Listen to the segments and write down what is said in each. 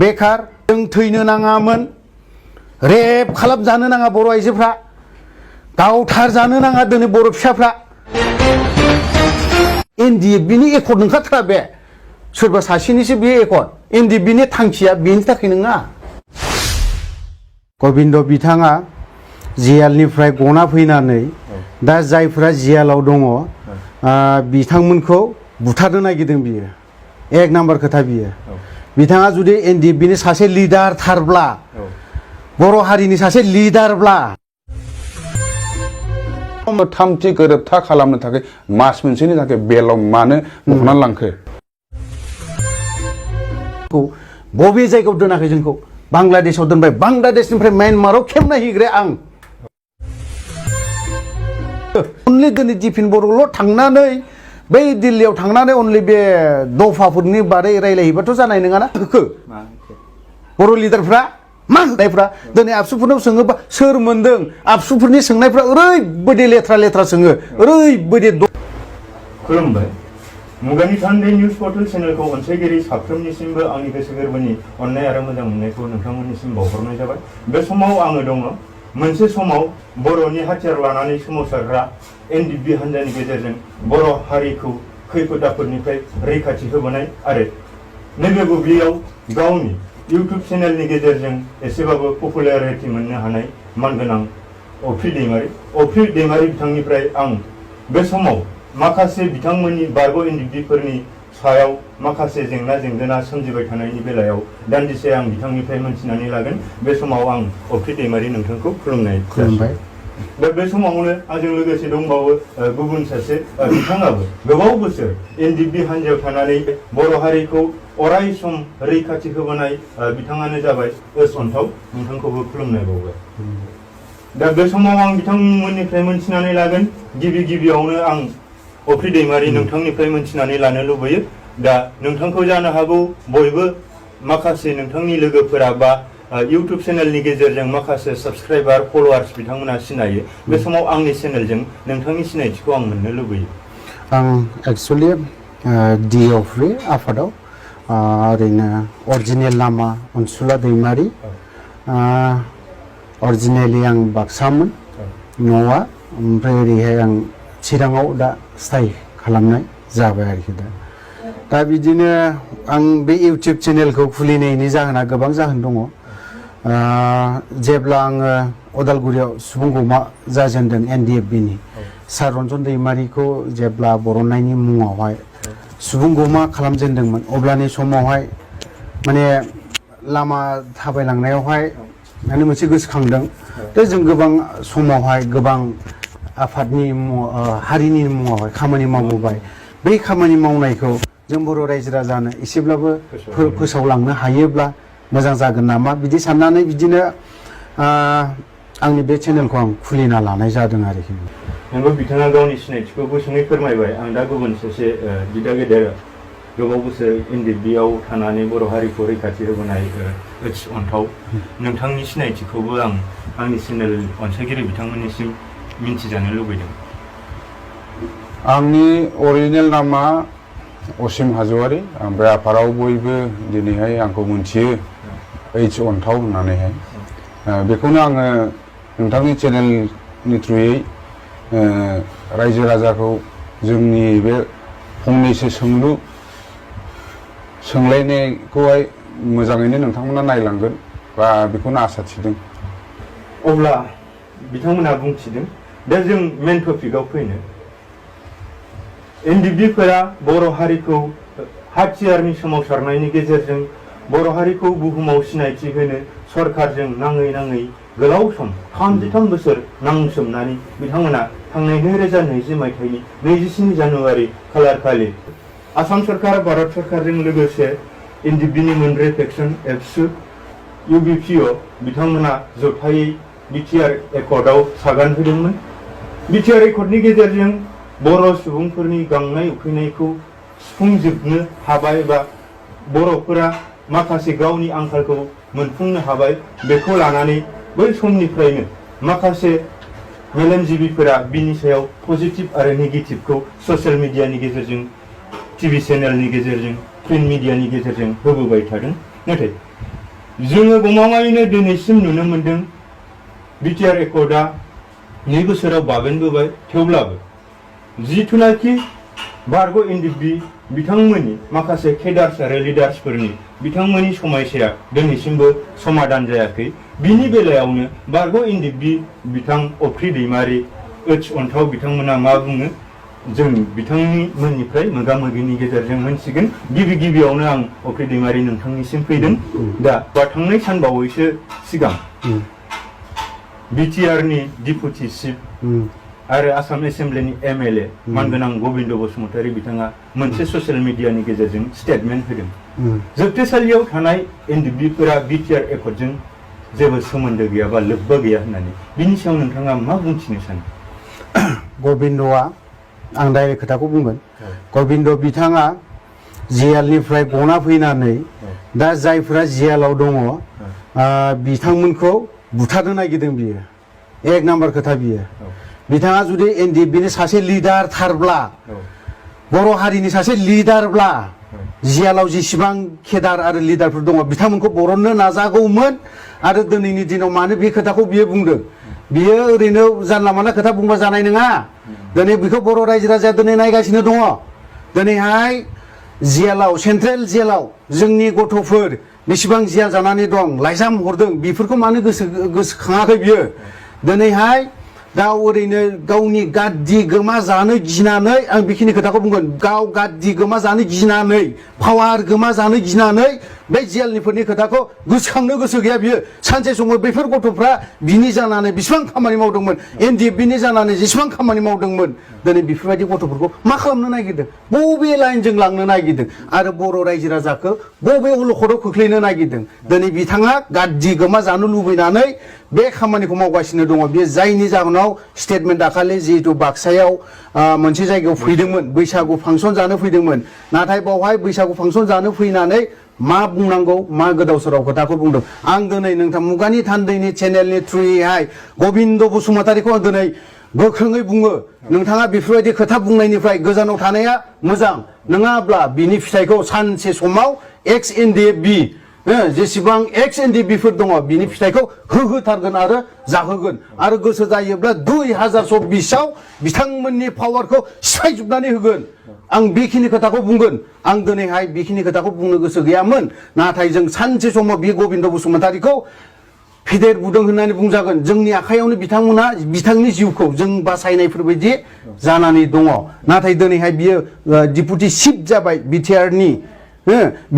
बेकार जों थैनो नाङामोन रेप खालामजानो नाङा बर' आइजोफ्रा गावथार जानो नाङा दिनै बर' फिसाफ्रा एनडिएफबिनि एकर्ड नंखाथारा बे सोरबा सासेनिसो बे एकर्ड एनडिएफबिनि थांखिया बेनि थाखाय नङा गबिन्द बिथाङा जेलनिफ्राय गना फैनानै दा जायफ्रा जेलाव दङ बिथांमोनखौ बुथारनो नागिरदों बियो एक नाम्बार खोथा बियो बिथाङा जुदि एनडिएफबिनि सासे लिडार थारब्ला बर' हारिनि सासे लिडारब्ला थामथि गोरोबथा खालामनो थाखाय मास मोनसेनि थाखाय बेलाव मानो मख'नानै लांखो बबे जायगायाव दोनाखै जोंखौ बांलादेशआव दोनबाय बांलादेशनिफ्राय म्यानमाराव खेबना हैग्रे आं अनलि दिनै दिपिन बर'ल' थांनानै बै दिल्लीयाव थांनानै अनलि बे दफाफोरनि बारै रायलायहैबाथ' जानाय नङाना बर' लिडारफ्रा मा होननायफ्रा दिनै आबसुफोरनाव सोङोबा सोर मोनदों आबसुफोरनि सोंनायफ्रा ओरैबायदि लेथ्रा लेथ्रा सोङो ओरैबायदि खुलुमबाय मुगानि थान्दै निउज पर्टेल चेनेलखौ अनसायगिरि साफ्रोमनिसिमबो आंनि गोसो गोरबोनि अननाय आरो मोजां मोननायखौ नोंथांमोननिसिम बावहरनाय जाबाय बे समाव आङो दङ मोनसे समाव बर'नि हाथियार लानानै सोमावसारग्रा एनडिएफबि हान्जानि गेजेरजों बर' हारिखौ खैफोद आफोदनिफ्राय रैखाथि होबोनाय आरो नैबे बुब्लियाव गावनि इउटुब चेनेलनि गेजेरजों एसेबाबो पपुलारिटी मोननो हानाय मानगोनां अफि दैमारि बिथांनिफ्राय आं बे समाव माखासे बिथांमोननि बारग' एनडिएफबिफोरनि सायाव माखासे जेंना जेंगोना सोमजिबाय थानायनि बेलायाव दान्दिसे आं बिथांनिफ्राय मोनथिनानै लागोन बे समाव आं अफि दैमारि नोंथांखौ खुलुमबाय दा बे समावनो आंजों लोगोसे दंबावो गुबुन सासे बिथाङाबो गोबाव बोसोर एनडिएफबि हान्जायाव थानानै बर' हारिखौ अराय सम रैखाथि होबोनाय बिथाङानो जाबाय एस अन्थाव नोंथांखौबो खुलुमनाय बावबाय दा बे समाव आं बिथांमोननिफ्राय मोनथिनानै लागोन गिबियावनो आं अफि दैमारि नोंथांनिफ्राय मोनथिनानै लानो लुबैयो दा नोंथांखौ जानो हागौ बयबो माखासे नोंथांनि लोगोफोरा बा इउटुब चेनेलनि गेजेरजों माखासे साबस्क्राइबार फलोवार्स बिथांमोना सिनायो बे समाव आंनि चेनेलजों नोंथांनि सिनायथिखौ आं मोननो लुबैयो आं एक्चुअलि डिअफि आफादाव ओरैनो अरिजिनेल नामा अनसुला दैमारि अरिजिनेलि आं बाक्सामोन न'आ ओमफ्राय ओरैहाय आं चिराङाव दा स्थायि खालामनाय जाबाय आरोखि दा बिदिनो आं बे इउटुब चेनेलखौ खुलिनायनि जाहोना गोबां जाहोन दङ जेब्ला आङो अदालगुरियाव सुबुंगौमा जाजेनदों एनडिएफबिनि सार रन्जन दैमारिखौ जेब्ला बरननायनि मुङावहाय सुबुंगौमा खालामजेनदोंमोन अब्लानि समावहाय माने लामा थाबायलांनायावहाय माने मोनसे गोसोखांदों जों गोबां समावहाय गोबां आफादनि हारिनि मुङावहाय खामानि मावबोबाय बै खामानि मावनायखौ जों बर' रायजो राजानो एसेब्लाबो फोसावलांनो हायोब्ला मोजां जागोन नामा बिदि साननानै बिदिनो आंनि बे चेनेलखौ आं खुलिना लानाय जादों आरोखि नंगौ बिथाङा गावनि सिनायथिखौ गुसुङै फोरमायबाय आं दा गुबुन सासे बिदा गेदेर गोबाव बोसोर एनडिएफबियाव थानानै बर' हारिखौ रैखाथि होबोनाय एस अन्थाव नोंथांनि सिनायथिखौबो आं आंनि चेनेल अनसायगिरि बिथांमोननिसिम मिन्थिजानो लुबैदों आंनि अरिजिनेल नामा असिम हाज'वारि ओमफ्राय आफादाव बयबो दिनैहाय आंखौ मोनथियो एस अन्थाव होननानैहाय बेखौनो आङो नोंथांनि चेनेलनि थ्रुयै रायजो राजाखौ जोंनि बे फंनैसो सोंलायनायखौहाय मोजाङैनो नोंथांमोना नायलांगोन बा बेखौनो आसा थिदों अब्ला बिथांमोना बुंथिदों दा जों मेन टपिकआव फैनो एनडिएफबिफोरा बर' हारिखौ हाथियारनि सोमावसारनायनि गेजेरजों बर' हारिखौ बुहुमाव सिनायथि होनो सरकारजों नाङै गोलाव सम 33 बोसोर नांसोमनानै बिथांमोना थांनाय 2020 मायथाइनि 27 जानुवारि खालारखालि आसाम सरकार भारत सरकारजों लोगोसे एनडिएफबिनि मोनब्रै फेक्सन एबसु इउबिपिअ बिथांमोना जथायै बिटिआर एकर्डआव सागान होदोंमोन बिटिआर एकर्डनि गेजेरजों बर' सुबुंफोरनि गांनाय उखैनायखौ सुफुंजोबनो हाबाय बा बर'फोरा माखासे गावनि आंखालखौ मोनफुंनो हाबाय बेखौ लानानै बै समनिफ्रायनो माखासे मेलेमजिबिफोरा बिनि सायाव पजिटिभ आरो नेगेटिभखौ ससियेल मिडियानि गेजेरजों टिभि चेनेलनि गेजेरजों प्रिन्ट मिडियानि गेजेरजों होबोबाय थादों नाथाय जोङो गमामायैनो दिनैसिम नुनो मोनदों बिटिआर एकर्डआ 2 बोसोराव बाबेनबोबाय थेवब्लाबो जिथुनाखि बारग' एनडिएफबि बिथांमोननि माखासे केडार्स आरो लिडार्सफोरनि बिथांमोननि समस्याया दिनैसिमबो समाधान जायाखै बिनि बेलायावनो बारग' एनडिएफबि बिथां अफ्रि दैमारि ओच अन्थाव बिथांमोना मा बुङो जों बिथांमोननिफ्राय मोगा-मोगिनि गेजेरजों मोनसिगोन गिबियावनो आं अफ्रि दैमारि नोंथांनिसिम फैदों दा थांनाय सानबावैसो सिगां बिटिआरनि डिपुटि चिफ आरो आसाम एसेम्ब्लिनि एमएलए मानगोनां गबिन्द बसुमतारी बिथाङा मोनसे ससियेल मिडियानि गेजेरजों स्टेटमेन्ट होदों जोबथेसालियाव थानाय एनडिएफबिफोरा बिटिआर एकर्डजों जेबो सोमोन्दो गैया बा लोब्बा गैया होननानै बिनि सायाव नोंथाङा मा बुंथिनो सानो गबिन्दआ आं डाइरेक्ट खोथाखौ बुंगोन गबिन्द बिथाङा जिएलनिफ्राय गना फैनानै दा जायफोरा जिएलआव दङ बिथांमोनखौ बुथारनो नागिरदों बियो एक नाम्बार खोथा बियो बिथाङा जुदि एनडिएफबिनि सासे लिडार थारब्ला बर' हारिनि सासे लिडारब्ला जिएलआव जेसेबां केडार आरो लिडारफोर दङ बिथांमोनखौ बरननो नाजागौमोन आरो दिनैनि दिनाव मानो बे खोथाखौ बियो बुंदों बियो ओरैनो जानला मानला खोथा बुंबा जानाय नङा दिनै बेखौ बर' रायजो राजाया दिनै नायगासिनो दङ दिनैहाय जिएलआव सेन्ट्रेल जेलाव जोंनि गथ'फोर बेसेबां जिएल जानानै दं लाइजाम हरदों बेफोरखौ मानो गोसोखाङाखै बियो दिनैहाय दा ओरैनो गावनि गाद्दि गोमा जानो गिनानै आं बेखिनि खोथाखौ बुंगोन गाव गाद्दि गोमा जानो गिनानै पावार गोमा जानो गिनानै बे जिएलनिफोरनि खोथाखौ गोसोखांनो गोसो गैया बियो सानसे समाव बेफोर गथ'फ्रा बिनि जानानै बेसेबां खामानि मावदोंमोन एनडिएफबिनि जानानै जेसेबां खामानि मावदोंमोन दिनै बेफोरबायदि गथ'फोरखौ मा खालामनो नागिरदों बबे लाइनजों लांनो नागिरदों आरो बर' रायजो राजाखौ बबे अलखदाव खोख्लैनो नागिरदों दिनै बिथाङा गाद्दि गोमा जानो लुबैनानै बे खामानिखौ मावगासिनो दङ बे जायनि जाहोनाव स्टेटमेन्ट दाखालि जिहेतु बाक्सायाव मोनसे जायगायाव फैदोंमोन बैसागु फांसन जानो फैदोंमोन नाथाय बावहाय बैसागु फांसन जानो फैनानै मा बुंनांगौ मा गोदाव सोराव खोथाखौ बुंदों आं दिनै नोंथां मुगानि थान्दैनि चेनेलनि थ्रुयैहाय गबिन्द बसुमतारीखौ आं दिनै गोख्रोङै बुङो नोंथाङा बेफोरबायदि खोथा बुंनायनिफ्राय गोजानाव थानाया मोजां नङाब्ला बिनि फिथाइखौ सानसे समाव एक्स एनडिएफबि जेसेबां एक्स एनडिएफबिफोर दङ बिनि फिथाइखौ होथारगोन आरो जाहोगोन आरो गोसो जायोब्ला 2024आव बिथांमोननि पावारखौ सिफायजोबनानै होगोन आं बेखिनि खोथाखौ बुंगोन आं दिनैहाय बेखिनि खोथाखौ बुंनो गोसो गैयामोन नाथाय जों सानसे समाव बे गबिन्द बसुमतारीखौ फेदेर बुदों होननानै बुंजागोन जोंनि आखायावनो बिथांमोना बिथांनि जिउखौ जों बासायनायफोरबायदि जानानै दङ नाथाय दिनैहाय बियो डिपुटि चिफ जाबाय बिटिआरनि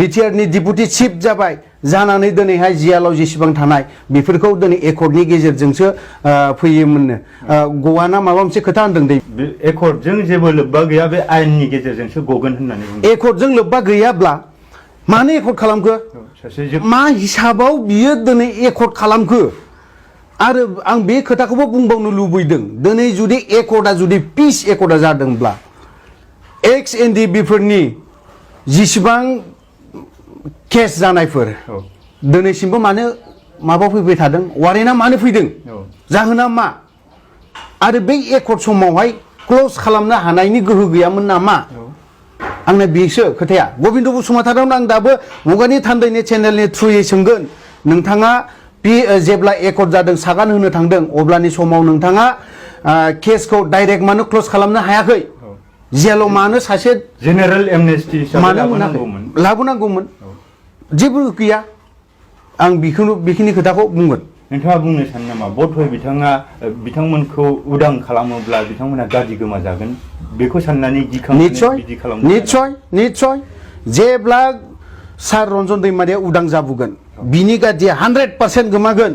बिटिआरनि डिपुटि चिफ जाबाय जानानै दिनैहाय जिएलआव जेसेबां थानाय बेफोरखौ दिनै एकर्डनि गेजेरजोंसो फैयोमोननो गवाना माबा मोनसे खोथा होनदों दे एकर्डजों जेबो लोब्बा गैया बे आयेननि गेजेरजोंसो गगोन होननानै बुंदों एकर्डजों लोब्बा गैयाब्ला मानो एकर्ड खालामखो मा हिसाबाव बियो दिनै एकर्ड खालामखो आरो आं बे खोथाखौबो बुंबावनो लुबैदों दिनै जुदि एकर्डआ जुदि पिस एकर्डआ जादोंब्ला एक्स एनडिएफबिफोरनि जेसेबां केस जानायफोर दिनैसिमबो मानो माबा फैबाय थादों वारेन्टआ मानो फैदों जाहोना मा आरो बै एकर्ड समावहाय क्ल'ज खालामनो हानायनि गोहो गैयामोन नामा आंना बेसो खोथाया गबिन्द बसुमतारीयावनो आं दाबो मुगानि थान्दैनि चेनेलनि थ्रुयै सोंगोन नोंथाङा बे जेब्ला एकर्ड जादों सागान होनो थांदों अब्लानि समाव नोंथाङा केसखौ डाइरेक्ट मानो क्ल'ज खालामनो हायाखै जिएलआव मानो सासे जेनेरेल एमनेस्टि लाबोनांगौमोन जेबो गैया आं बेखिनि खोथाखौ बुंगोन नोंथाङा बुंनो सानो नामा बधय बिथांमोनखौ उदां खालामोब्ला बिथांमोना गाज्रि गोमाजागोन बेखौ साननानै निस्सय जेब्ला सार रन्जन दैमारिया उदां जाबोगोन बिनि गाज्रिया 100% गोमागोन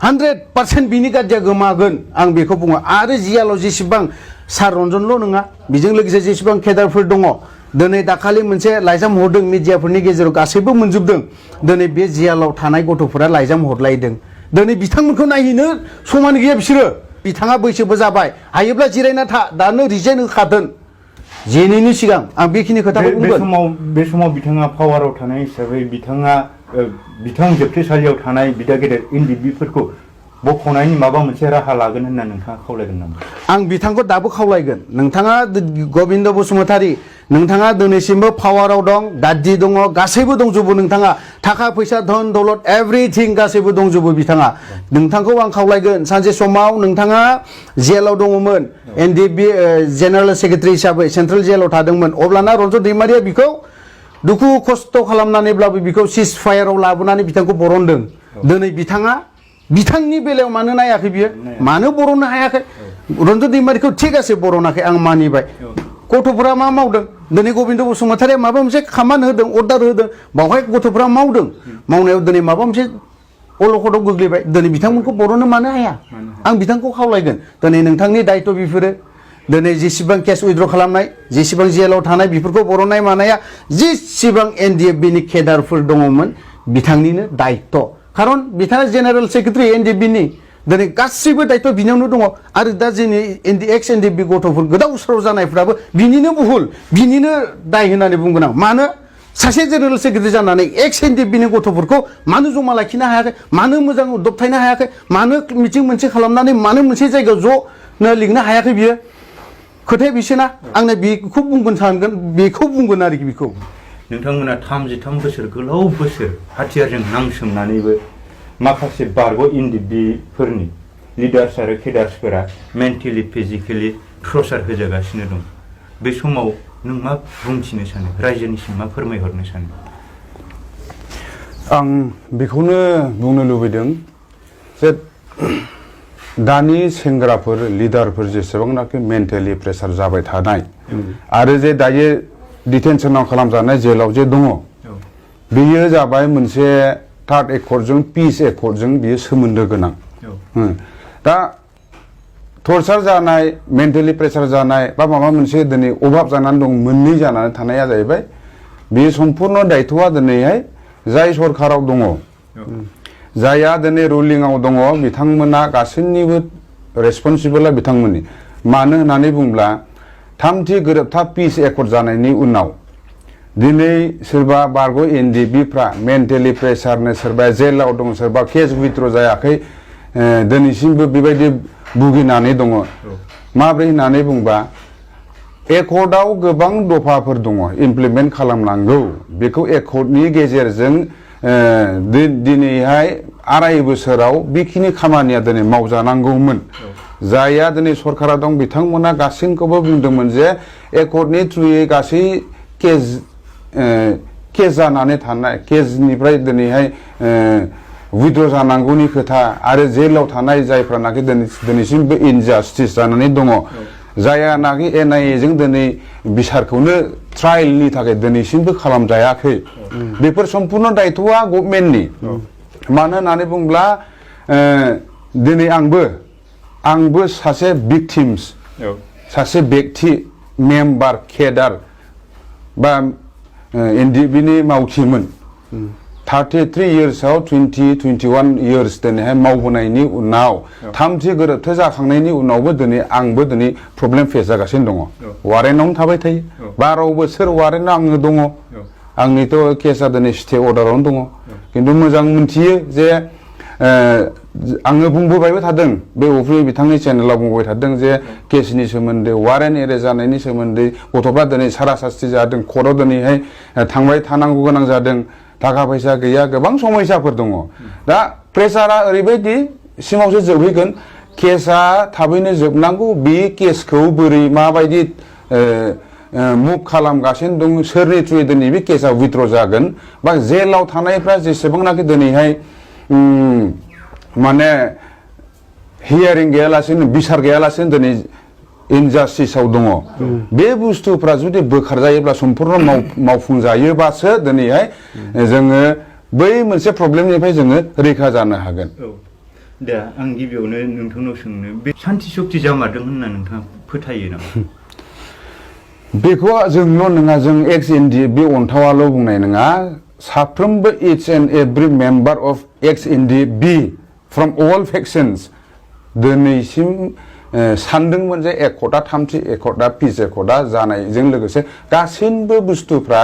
100% बिनि गाज्रिया गोमागोन आं बेखौ बुङो आरो जिएलआव जेसेबां सार रन्जनल' नङा बेजों लोगोसे जेसेबां केडारफोर दङ दिनै दाखालि मोनसे लाइजाम हरदों मिडियाफोरनि गेजेराव गासैबो मोनजोबदों दिनै बे जिएलआव थानाय गथ'फोरा लाइजाम हरलायदों दिनै बिथांमोनखौ नायहैनो समान गैया बिसोरो बिथाङा बैसोबो जाबाय हायोब्ला जिरायना था दानो रिजाइन होखादों जेनैनि सिगां आं बेखिनि खोथाखौ बुंगोन बे समाव बिथाङा पावाराव थानाय हिसाबै बिथां जोबथेसालियाव थानाय बिदा गेदेर एनडिएफबिफोरखौ बख'नायनि माबा मोनसे राहा लागोन होनना नोंथाङा खावलायगोन नामा? आं बिथांखौ दाबो खावलायगोन नोंथाङा गबिन्द बसुमतारी नोंथाङा दिनैसिमबो पावाराव दं दाद्दि दङ गासैबो दंजोबो नोंथाङा थाखा फैसा धन दौलत एभ्रिथिं गासैबो दंजोबो बिथाङा नोंथांखौ आं खावलायगोन सानसे समाव नोंथाङा जेलाव दङमोन एनडिएफबि जेनेरेल सेक्रेटारि हिसाबै सेन्ट्रेल जेलाव थादोंमोन अब्लाना रन्जन दैमारिया बिखौ दुखु खस्थ' खालामनानैब्लाबो बिखौ सिज फायाराव लाबोनानै बिथांखौ बरनदों दिनै बिथाङा बिथांनि बेलायाव मानो नायाखै बियो मानो बरननो हायाखै रन्जन दैमारिखौ थिग আছে बरनाखै आं मानिबाय गथ'फोरा मा मावदों दिनै गबिन्द बसुमतारिया माबा मोनसे खामानि होदों अर्डार होदों बावहाय गथ'फोरा मावदों मावनायाव दिनै माबा मोनसे अलखदाव गोग्लैबाय दिनै बिथांमोनखौ बरननो मानो हाया आं बिथांखौ खावलायगोन दिनै नोंथांनि दायित्व बेफोरो दिनै जेसेबां केस उइद्र खालामनाय जेसेबां जेलाव थानाय बेफोरखौ बरननाय मानाया जेसेबां एनडिएफबिनि केडारफोर दङमोन बिथांनिनो दायित्व खारन बिथाङा जेनेरेल सेक्रेटारि एनडिएफबिनि दिनै गासैबो दायित्व बिनियावनो दङ आरो दा जोंनि एक्स एनडिएफबि गथ'फोर गोदाव सोराव जानायफ्राबो बिनिनो भुल बिनिनो दाय होननानै बुंगोन आं मानो सासे जेनेरेल सेक्रेटारि जानानै एक्स एनडिएफबिनि गथ'फोरखौ मानो जमा लाखिनो हायाखै मानो मोजां दबथायनो हायाखै मानो मिटिं मोनसे खालामनानै मानो मोनसे जायगायाव ज'नो लिंनो हायाखै बियो खोथाया बिसोना आंनो बेखौ बुंगोन सानगोन बेखौ बुंगोन आरोखि बेखौ नोंथांमोना 33 बोसोर गोलाव बोसोर हाथियारजों नांसोमनानैबो माखासे बारग' एनडिएफबिफोरनि लिडार्स आरो केडार्सफोरा मेन्टेलि फिजिकेलि टर्चार होजागासिनो दं बे समाव नों मा बुंथिनो सानो रायजोनिसिम मा फोरमायहरनो सानो आं बेखौनो बुंनो लुबैदों जे दानि सेंग्राफोर लिडारफोर जेसेबांनाखि मेन्टेलि प्रेसार जाबाय थानाय आरो जे दायो डिटेनसनाव खालामजानाय जेलाव जे दङ बेयो जाबाय मोनसे थार्ड एकर्डजों पिस एकर्डजों बियो सोमोन्दो गोनां दा टर्चार जानाय मेन्टेलि प्रेसार जानाय बा माबा मोनसे दिनै अभाब जानानै दं मोननै जानानै थानाया जाहैबाय बेयो सम्पुर्ण दायित्वआ दिनैहाय जाय सरकाराव दङ जायहा दिनै रुलिंआव दङ बिथांमोना गासैनिबो रेसपन्सिबोला बिथांमोननि मानो होननानै बुङोब्ला थामथि गोरोबथा पिस एकर्ड जानायनि उनाव दिनै सोरबा बारग' एनडिएफबिफ्रा मेन्टेलि प्रेसारनो सोरबा जेलाव दं सोरबा केस उइथ्र जायाखै दिनैसिमबो बेबायदि भुगिनानै दङ माब्रै होननानै बुंबा एकर्डआव गोबां दफाफोर दङ इमप्लिमेन्ट खालामनांगौ बेखौ एकर्डनि गेजेरजों दिनैहाय 2.5 बोसोराव बेखिनि खामानिया दिनै मावजानांगौमोन जायहा दिनै सरकारा दं बिथांमोना गासैखौबो बुंदोंमोन जे एकर्डनि थ्रुयै गासै केस जानानै थानाय केसनिफ्राय दिनैहाय उइथ्र जानांगौनि खोथा आरो जेलाव थानाय जायफ्रानाखि दिनैसिमबो इनजास्टिस जानानै दङ जायानाखि एनआइएजों दिनै बिसारखौनो ट्रायलनि थाखाय दिनैसिमबो खालामजायाखै बेफोर सम्पुर्ण दायित्वआ गभर्नमेन्टनि मानो होननानै बुङोब्ला दिनै आंबो सासे भिक्टिम्स सासे बेक्ति मेम्बार केडार बा एनडिएफबिनि मावथिमोन 33 इयार्सआव 21 इयार्स दिनैहाय मावबोनायनि उनाव थामथि गोरोबथा जाखांनायनि उनावबो दिनै आंबो दिनै प्रब्लेम फेस जागासिनो दङ वारेन्टआवनो थाबाय थायो 12 बोसोर वारेन्टआव आङो दङ आंनिथ' केसआ दिनै स्टे अर्डारावनो दङ खिन्थु मोजां मोनथियो जे आङो बुंबोबायबो थादों बे अफ्रि बिथांनि चेनेलाव बुंबाय थादों जे केसनि सोमोन्दै वारेन्ट एरेस्ट जानायनि सोमोन्दै गथ'फ्रा दिनै सारा सास्ति जादों कर्टआव दिनैहाय थांबाय थानांगौ गोनां जादों थाखा फैसा गैया गोबां समस्याफोर दङ दा प्रेसारा ओरैबायदि सिमावसो जोबहैगोन केसआ थाबैनो जोबनांगौ बे केसखौ बोरै माबायदि मुभ खालामगासिनो दं सोरनि थ्रुयै दिनै बे केसआ उइथ्र जागोन बा जेलाव थानायफ्रा जेसेबांनाखि दिनैहाय माने हियारिं गैयालासेनो बिसार गैयालासेनो दिनै इनजास्टिसआव दङ बे बुस्थुफ्रा जुदि बोखारजायोब्ला सम्पुर्ण मावफुंजायोबासो दिनैहाय जोङो बै मोनसे प्रब्लेमनिफ्राय जोङो रैखा जानो हागोन दा आं गिबियावनो नोंथांनाव सोंनो बे सान्ति सक्ति जामारदों होनना नोंथाङा फोथायो नामा बेखौ जोंल' नङा जों एक्स एनडिएफबि अन्थावाल' बुंनाय नङा साफ्रोमबो each and every member of ex NDFB from all factions दिनैसिम सानदोंमोन जे एकर्डआ थामथि एकर्डआ पिस एकर्डआ जानायजों लोगोसे गासैबो बुस्थुफ्रा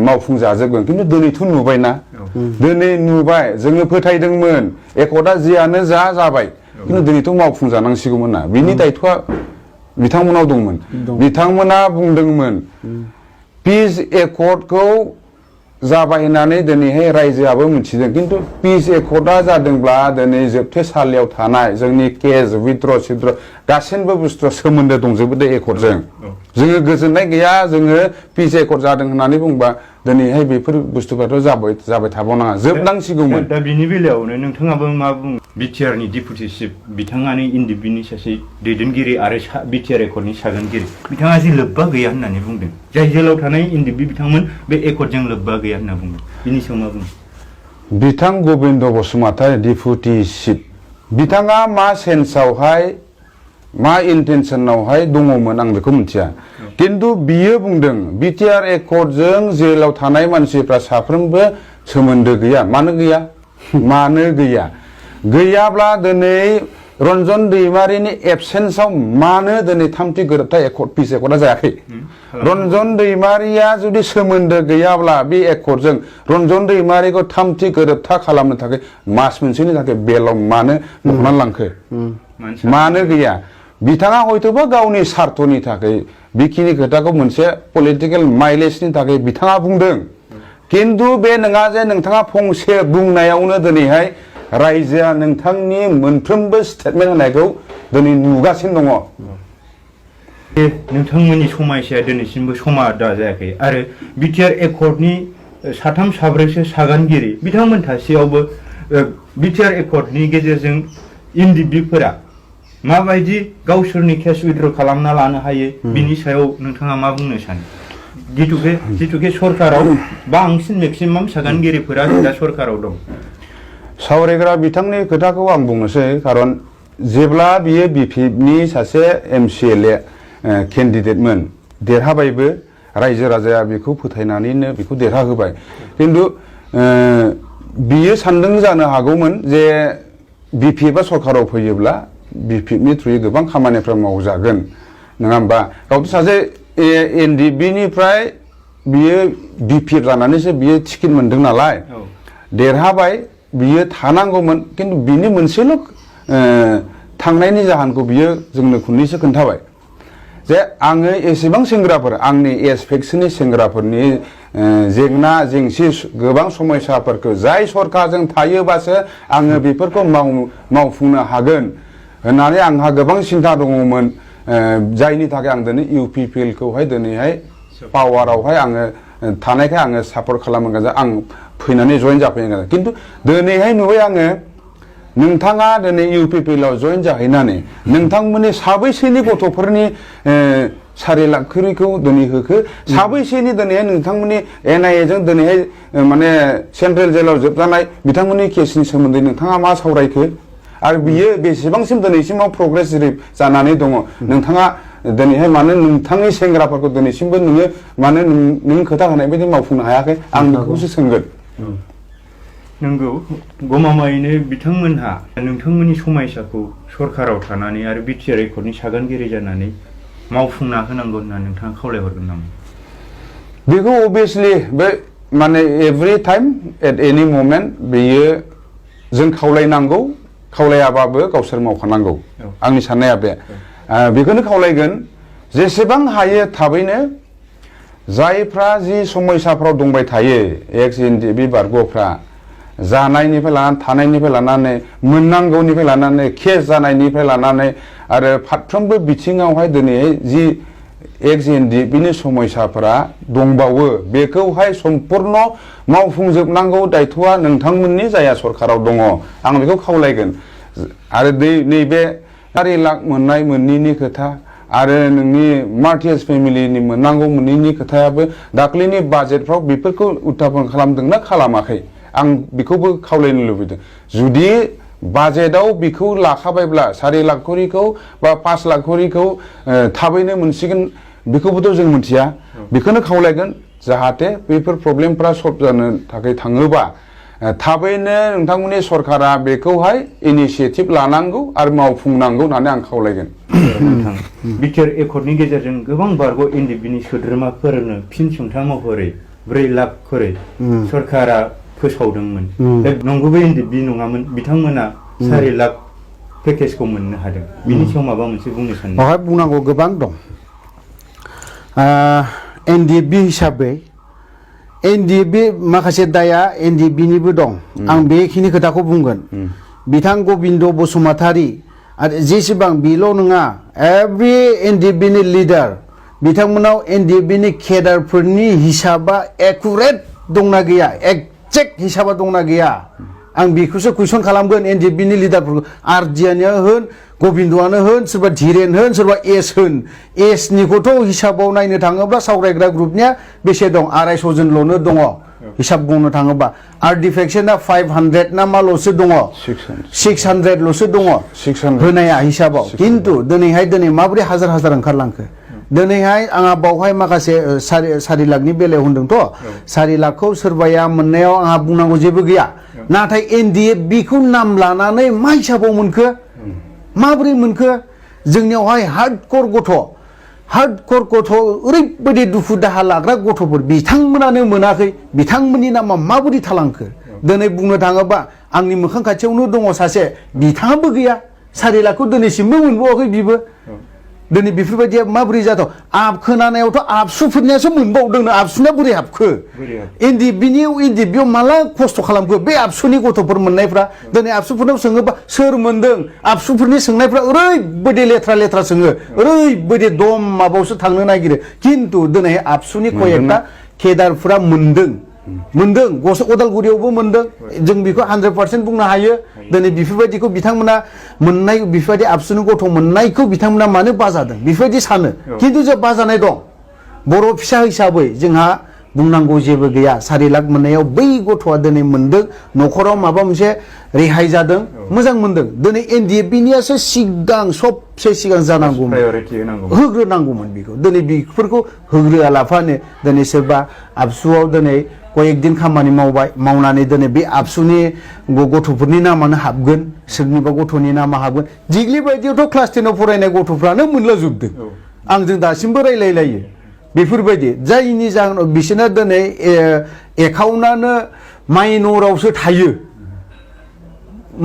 मावफुंजाजोबगोन खिन्थु दिनैथ' नुबायना दिनै नुबाय जोङो फोथायदोंमोन एकर्डआ जियानो जाबाय खिन्थु दिनैथ' मावफुंजानांसिगौमोन ना बिनि दायथ'आ बिथांमोनाव दंमोन बिथांमोना बुंदोंमोन पिस एकर्डखौ जाबाय होननानै दिनैहाय रायजोआबो मिथिदों खिन्थु पिस एकर्डआ जादोंब्ला दिनै जोबथेसालियाव थानाय जोंनि केस विथड्र सिद्र गासैबो बुस्थुआ सोमोन्दो दंजोबो दे एकर्डजों जोङो गोजोननाय गैया जोङो पिस एकर्ड जादों होननानै बुंबा दिनैहाय बेफोर बुस्थुफ्राथ' जाबाय थाबावनाङा जोबनांसिगौमोन दा बिनि बेलायावनो नोंथाङाबो मा बुङो बिटिआरनि डिपुटि चिफ बिथाङानो इनडिबिनि सासे दैदेनगिरि आरो बिटिआर एकर्डनि सागानगिरि बिथाङा जे लोब्बा गैया होननानै बुंदों जाय जेलाव थानाय इनडिबि बिथांमोन बे एकर्डजों लोब्बा गैया होनना बुंदों बिनि सायाव मा बुङो बिथां गबिन्द बसुमतारी डिपुटि चिफ बिथाङा मा सेन्सआवहाय मा इन्टेनसनावहाय दङमोन आं बेखौ मिथिया खिन्थु बियो बुंदों बिटिआर एकर्डजों जेलाव थानाय मानसिफ्रा साफ्रोमबो सोमोन्दो गैया मानो गैया गैयाब्ला दिनै रन्जन दैमारिनि एबसेन्सआव मानो दिनै थामथि गोरोबथा एकर्ड पिस एकर्डआ जायाखै रन्जन दैमारिया जुदि सोमोन्दो गैयाब्ला बे एकर्डजों रन्जन दैमारिखौ थामथि गोरोबथा खालामनो थाखाय मास मोनसेनि थाखाय बेलाव मानो हमनानै लांखो मानो गैया बिथाङा हयथ'बा गावनि सार्थनि थाखाय बेखिनि खोथाखौ मोनसे पलिटिकेल माइलेजनि थाखाय बिथाङा बुंदों खिन्थु बे नङा जे नोंथाङा फंसे बुंनायावनो दिनैहाय रायजोआ नोंथांनि मोनफ्रोमबो स्टेटमेन्ट होनायखौ दिनै नुगासिनो दङ नोंथांमोननि समायसाया दिनैसिमबो समाधा जायाखै आरो बिटिआर एकर्डनि साथाम साब्रैसो सागानगिरि बिथांमोन थासेयावबो बिटिआर एकर्डनि गेजेरजों इनडिबिफोरा माबायदि गावसोरनि केस उइथड्र खालामना लानो हायो बिनि सायाव नोंथाङा मा बुंनो सानो जिथुके सरकाराव बांसिन मेक्सिमाम सागानगिरिफोरा दा सरकाराव दं सावरायग्रा बिथांनि खोथाखौ आं बुंनोसै खारन जेब्ला बियो बिपिएफनि सासे एमसिएलए केन्डिडेटमोन देरहाबायबो रायजो राजाया बेखौ फोथायनानैनो बेखौ देरहाहोबाय खिन्थु बियो सानदों जानो हागौमोन जे बिपिएफआ सरकाराव फैयोब्ला बिपिएफनि थ्रुयै गोबां खामानिफ्रा मावजागोन नङा होमबा गावथ' सासे एनडिबिनिफ्राय बियो बिपिएफ जानानैसो बियो टिकेट मोनदों नालाय देरहाबाय बियो थानांगौमोन खिन्थु बिनि मोनसेल' थांनायनि जाहोनखौ बियो जोंनो खननैसो खोन्थाबाय जे आङो एसेबां सेंग्राफोर आंनि एज फेक्सननि सेंग्राफोरनि जेंना जेंसि गोबां समयसाफोरखौ जाय सरकारजों थायोबासो आङो बेफोरखौ मावफुंनो हागोन होननानै आंहा गोबां सिन्था दङमोन जायनि थाखाय आं दिनै इउपिपिएलखौहाय दिनैहाय पावारावहाय आङो थानायखाय आङो सापर्ट खालामगोन आं फैनानै जइन जाफैगोन खिन्थु दिनैहाय नुबाय आङो नोंथाङा दिनै इउपिपिएलआव जइन जाहैनानै नोंथांमोननि साबैसेनि गथ'फोरनि 4 लाख खरिखौ दिनै होखो साबैसेनि दिनैहाय नोंथांमोननि एनआइएजों दिनैहाय माने सेन्ट्रेल जेलाव जोबजानाय बिथांमोननि केसनि सोमोन्दै नोंथाङा मा सावरायखो आरो बियो बेसेबांसिम दिनैसिमाव प्रग्रेसिभ जानानै दङ नोंथाङा दिनैहाय मानो नोंथांनि सेंग्राफोरखौ दिनैसिमबो नोङो मानो नों खोथा होनाय बायदि मावफुंनो हायाखै आं बेखौसो सोंगोन नंगौ गमामायैनो बिथांमोनहा नोंथांमोननि समायसाखौ सरकाराव थानानै आरो बिटिआर एकर्डनि सागानगिरि जानानै मावफुंना होनांगौ होनना नोंथाङा खावलायहरगोन नामा बेखौ अबियसलि बे माने एभ्रि टाइम एट एनि ममेन्ट बेयो जों खावलायनांगौ खावलायाबाबो गावसोर मावखानांगौ आंनि साननाया बेखौनो खावलायगोन जेसेबां हायो थाबैनो जायफ्रा जि समयसाफ्राव दंबाय थायो एक्स एनडिबि बारग'फ्रा जानायनिफ्राय लानानै थानायनिफ्राय लानानै मोननांगौनिफ्राय लानानै केस जानायनिफ्राय लानानै आरो फारफ्रोमबो बिथिङावहाय दिनैहाय जि एक्स एनडिबिनि समयसाफोरा दंबावो बेखौहाय सम्पुर्ण मावफुंजोबनांगौ दायथ'आ नोंथांमोननि जाया सरकाराव दङ आं बेखौ खावलायगोन आरो नैबे 4 लाख मोननाय मोननैनि खोथा आरो नोंनि मार्टियास फेमिलिनि मोननांगौ मोननैनि खोथायाबो दाख्लैनि बाजेटफ्राव बेफोरखौ उत्थापन खालामदोंना खालामाखै आं बेखौबो खावलायनो लुबैदों जुदि बाजेटआव बेखौ लाखाबायब्ला 4 लाख खरिखौ बा 5 लाख खरिखौ थाबैनो मोनसिगोन बेखौबोथ' जों मिथिया बेखौनो खावलायगोन जाहाथे बेफोर प्रब्लेमफ्रा सल्भ जानो थाखाय थाङोबा थाबैनो नोंथांमोननि सरकारा बेखौहाय इनिशिएटिभ लानांगौ आरो मावफुंनांगौ होननानै आं खावलायगोन बिटिआर एकर्डनि गेजेरजों गोबां बारग' एनडिबिनि सोद्रोमाफोरनो फिन सुंथां महरै 4 लाख खरै सरकारा फोसावदोंमोन दा नंगुबै एनडिएफबि नङामोन बिथांमोना 4 लाख पेकेजखौ मोननो हादों बिनि सायाव माबा मोनसे बुंनो सानो बेवहाय बुंनांगौ गोबां दं एनडिएफबि हिसाबै एनडिएफबि माखासे दाया एनडिएफबिनिबो दं आं बेखिनि खोथाखौ बुंगोन बिथां गबिन्द बसुमतारी आरो जेसेबां बेल' नङा एभ्रि एनडिएफबिनि लिडार बिथांमोनाव एनडिएफबिनि केडारफोरनि हिसाबा एकुरेट दंना गैया एक्जेक्ट हिसाबा दंना गैया आं बेखौसो कुइसन खालामगोन एनडिएफबिनि लिडारफोरखौ आरडिआनो होन गबिन्दआनो होन सोरबा धीरेन होन सोरबा एस होन एसनिखौथ' हिसाबाव नायनो थाङोब्ला सावरायग्रा ग्रुपनिया बेसे दं 250 जनल'नो दङ हिसाब बुंनो थाङोबा आर डिफेक्शना 500 ना माल'सो दङ 600 ल'सो दङ 600 होनाया हिसाबाव खिन्थु दिनै माबोरै हाजार हाजार ओंखारलांखो दिनैहाय आंहा बावहाय माखासे 4 लाखनि बेलायाव होनदोंथ' 4 लाखखौ सोरबाया मोननायाव आंहा बुंनांगौ जेबो गैया नाथाय एनडिएफबिखौ नाम लानानै मा हिसाबाव मोनखो माबोरै मोनखो जोंनियावहाय हार्डकर गथ' ओरैबायदि दुखु दाहा लाग्रा गथ'फोर बिथांमोनानो मोनाखै बिथांमोननि नामा माबोरै थालांखो दिनै बुंनो थाङोबा आंनि मोखां खाथियावनो दङ सासे बिथाङाबो गैया 4 लाखखौ दिनैसिमबो मोनबावाखै बिबो दिनै बेफोरबायदिया माबोरै जाथाव खोनानायावथ' आबसुफोरनियासो मोनबावदोंनो आबसुनिया बोरै हाबखो एनडिएफबियाव माला खस्थ' खालामखो बे आबसुनि गथ'फोर मोननायफ्रा दिनै आबसुफोरनाव सोङोबा सोर मोनदों आबसुफोरनि सोंनायफ्रा ओरैबायदि लेथ्रा सोङो ओरैबायदि दम माबायावसो थांनो नागिरो खिन्थु दिनै आबसुनि कयेकटा केडारफोरा मोनदों उदालगुरियावबो मोनदों जों बेखौ 100% बुंनो हायो दिनै बेफोरबायदिखौ बिथांमोना मोननाय बेफोरबायदि आबसुनि गथ' मोननायखौ बिथांमोना मानो बाजादों बेफोरबायदि सानो खिन्थु जे बाजानाय दं बर' फिसा हिसाबै जोंहा बुंनांगौ जेबो गैया 4 लाख मोननायाव बै गथ'आ दिनै मोनदों न'खराव माबा मोनसे रेहाय जादों मोजां मोनदों दिनै एनडिएफबिनियासो सबसे सिगां जानांगौमोन होग्रोनांगौमोन बेखौ दिनै बेफोरखौ होग्रोआलाफानो दिनै सोरबा आबसुआव दिनै कयेक दिन खामानि मावनानै दिनै बे आबसुनि गथ'फोरनि नामानो हाबगोन सोरनिबा गथ'नि नामा हाबगोन दिग्लि बायदियावथ' क्लास 10 आव फरायनाय गथ'फ्रानो मोनलाजोबदों आंजों दासिमबो रायलायलायो बेफोरबायदि जायनि जाहोनाव बिसोरना दिनै एकाउन्टआनो माइनरावसो थायो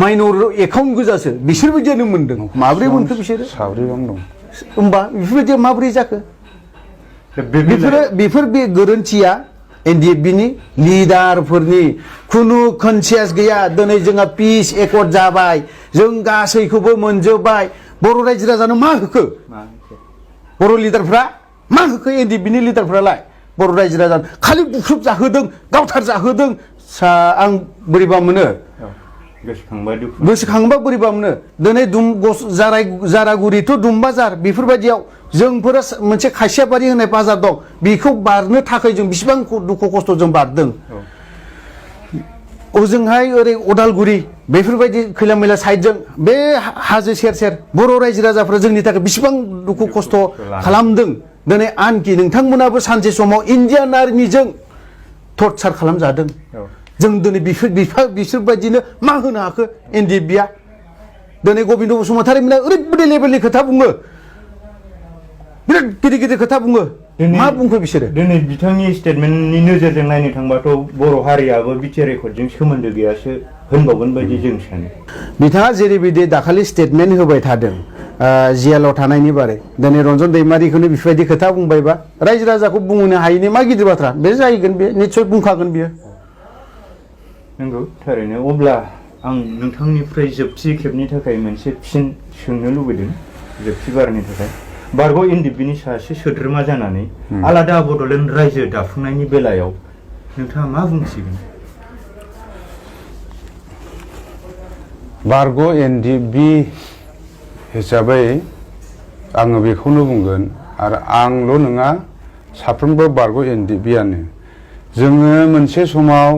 माइनर एकाउन्ट गोजासो बिसोरबायदियानो मोनदों माबोरै मोनखो बिसोरो होमबा बेफोरबायदिया माबोरै जाखो बेफोर बे गोरोन्थिया एनडिएफबिनि लिडारफोरनि खुनु कनसियास गैया दिनै जोंहा पिस एकर्ड जाबाय जों गासैखौबो मोनजोब्बाय बर' रायजो राजानो मा होखो बर' लिडारफ्रा मा होखो एनडिएफबिनि लिडारफ्रालाय बर' रायजो राजानो खालि बुख्रुब जाहोदों गावथार जाहोदों आं बोरैबा मोनो गोसोखांबा बोरैबा मोनो दिनै जारागुरिथ' दुमबाजार बेफोरबायदियाव जोंफोरा मोनसे खासियाबारि होननाय बाजार दं बेखौ बारनो थाखाय जों बेसिबां दुखु खस्थ' जों बारदों ओजोंहाय ओरै उदालगुरि बेफोरबायदि खैला मैला साइडजों बे हाजो सेर बर' रायजो राजाफ्रा जोंनि थाखाय बेसिबां दुखु खस्थ' खालामदों दिनै आनखि नोंथांमोनाबो सानसे समाव इन्डियान आर्मिजों टर्चार खालामजादों जों दिनै बिसोरबायदिनो मा होनो हाखो एनडिएफबिया दिनै गबिन्द बसुमतारी मोना ओरैबायदि लेभेलनि खोथा बुङो बिराद गिदिर खोथा बुङो मा बुंखो बिसोरो दिनै बिथांनि स्टेटमेन्टनि नोजोरजों नायनो थांबाथ' बर' हारियाबो बिटिआर रेकर्डजों सोमोन्दो गैयासो होनबावगोन बायदि जों सानो बिथाङा जेरैबायदि दाखालि स्टेटमेन्ट होबाय थादों जियालाव थानायनि बारै दिनै रन्जन दैमारिखौनो बेफोरबायदि खोथा बुंबायबा रायजो राजाखौ बुंनो हायिनि मा गिदिर बाथ्रा बे जाहैगोन बे निस्सय बुंखागोन बियो नंगौ थारैनो अब्ला आं नोंथांनिफ्राय जोबथि खेबनि थाखाय मोनसे फिन सोंनो लुबैदों जोबथि बारनि थाखाय बारग' एनडिएफबिनि सासे सोद्रोमा जानानै आलादा बड'लेण्ड रायजो दाफुंनायनि बेलायाव नोंथाङा मा बुंसिगोन बारग' एनडिएफबि हिसाबै आङो बेखौनो बुंगोन आरो आंल' नङा साफ्रोमबो बारग' एनडिएफबियानो जोङो मोनसे समाव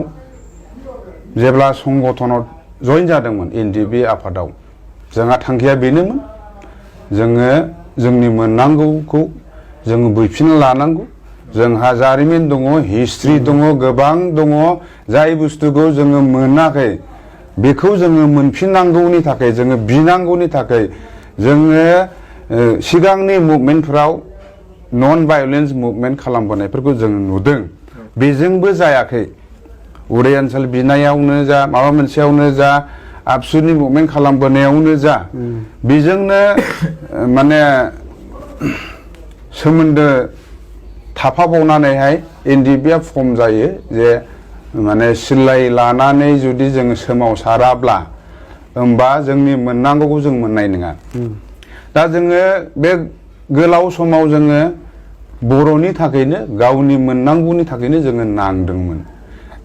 जेब्ला संगठनाव जइन जादोंमोन एनडिएफबि आफादाव जोंहा थांखिया बेनोमोन जोङो जोंनि मोननांगौखौ जोङो बैफिनना लानांगौ जोंहा जारिमिन दङ हिस्ट्रि दङ गोबां दङ जाय बुस्थुखौ जोङो मोनाखै बेखौ जोङो मोनफिननांगौनि थाखाय जोङो बिनांगौनि थाखाय जोङो सिगांनि मुभमेन्टफ्राव नन भायलेन्स मुभमेन्ट खालामबोनायफोरखौ जोङो नुदों बेजोंबो जायाखै उदाय ओनसोल बिनायावनो जा माबा मोनसेयावनो जा आबसुनि मुभमेन्ट खालामबोनायावनो जा बेजोंनो माने सोमोन्दो थाफाबावनानैहाय एनडिएफबिआ फर्म जायो जे माने सिलाय लानानै जुदि जों सोमावसाराब्ला होमबा जोंनि मोननांगौखौ जों मोननाय नङा। दा जोङो बे गोलाव समाव जोङो बर'नि थाखायनो गावनि मोननांगौनि थाखायनो जोङो नांदोंमोन।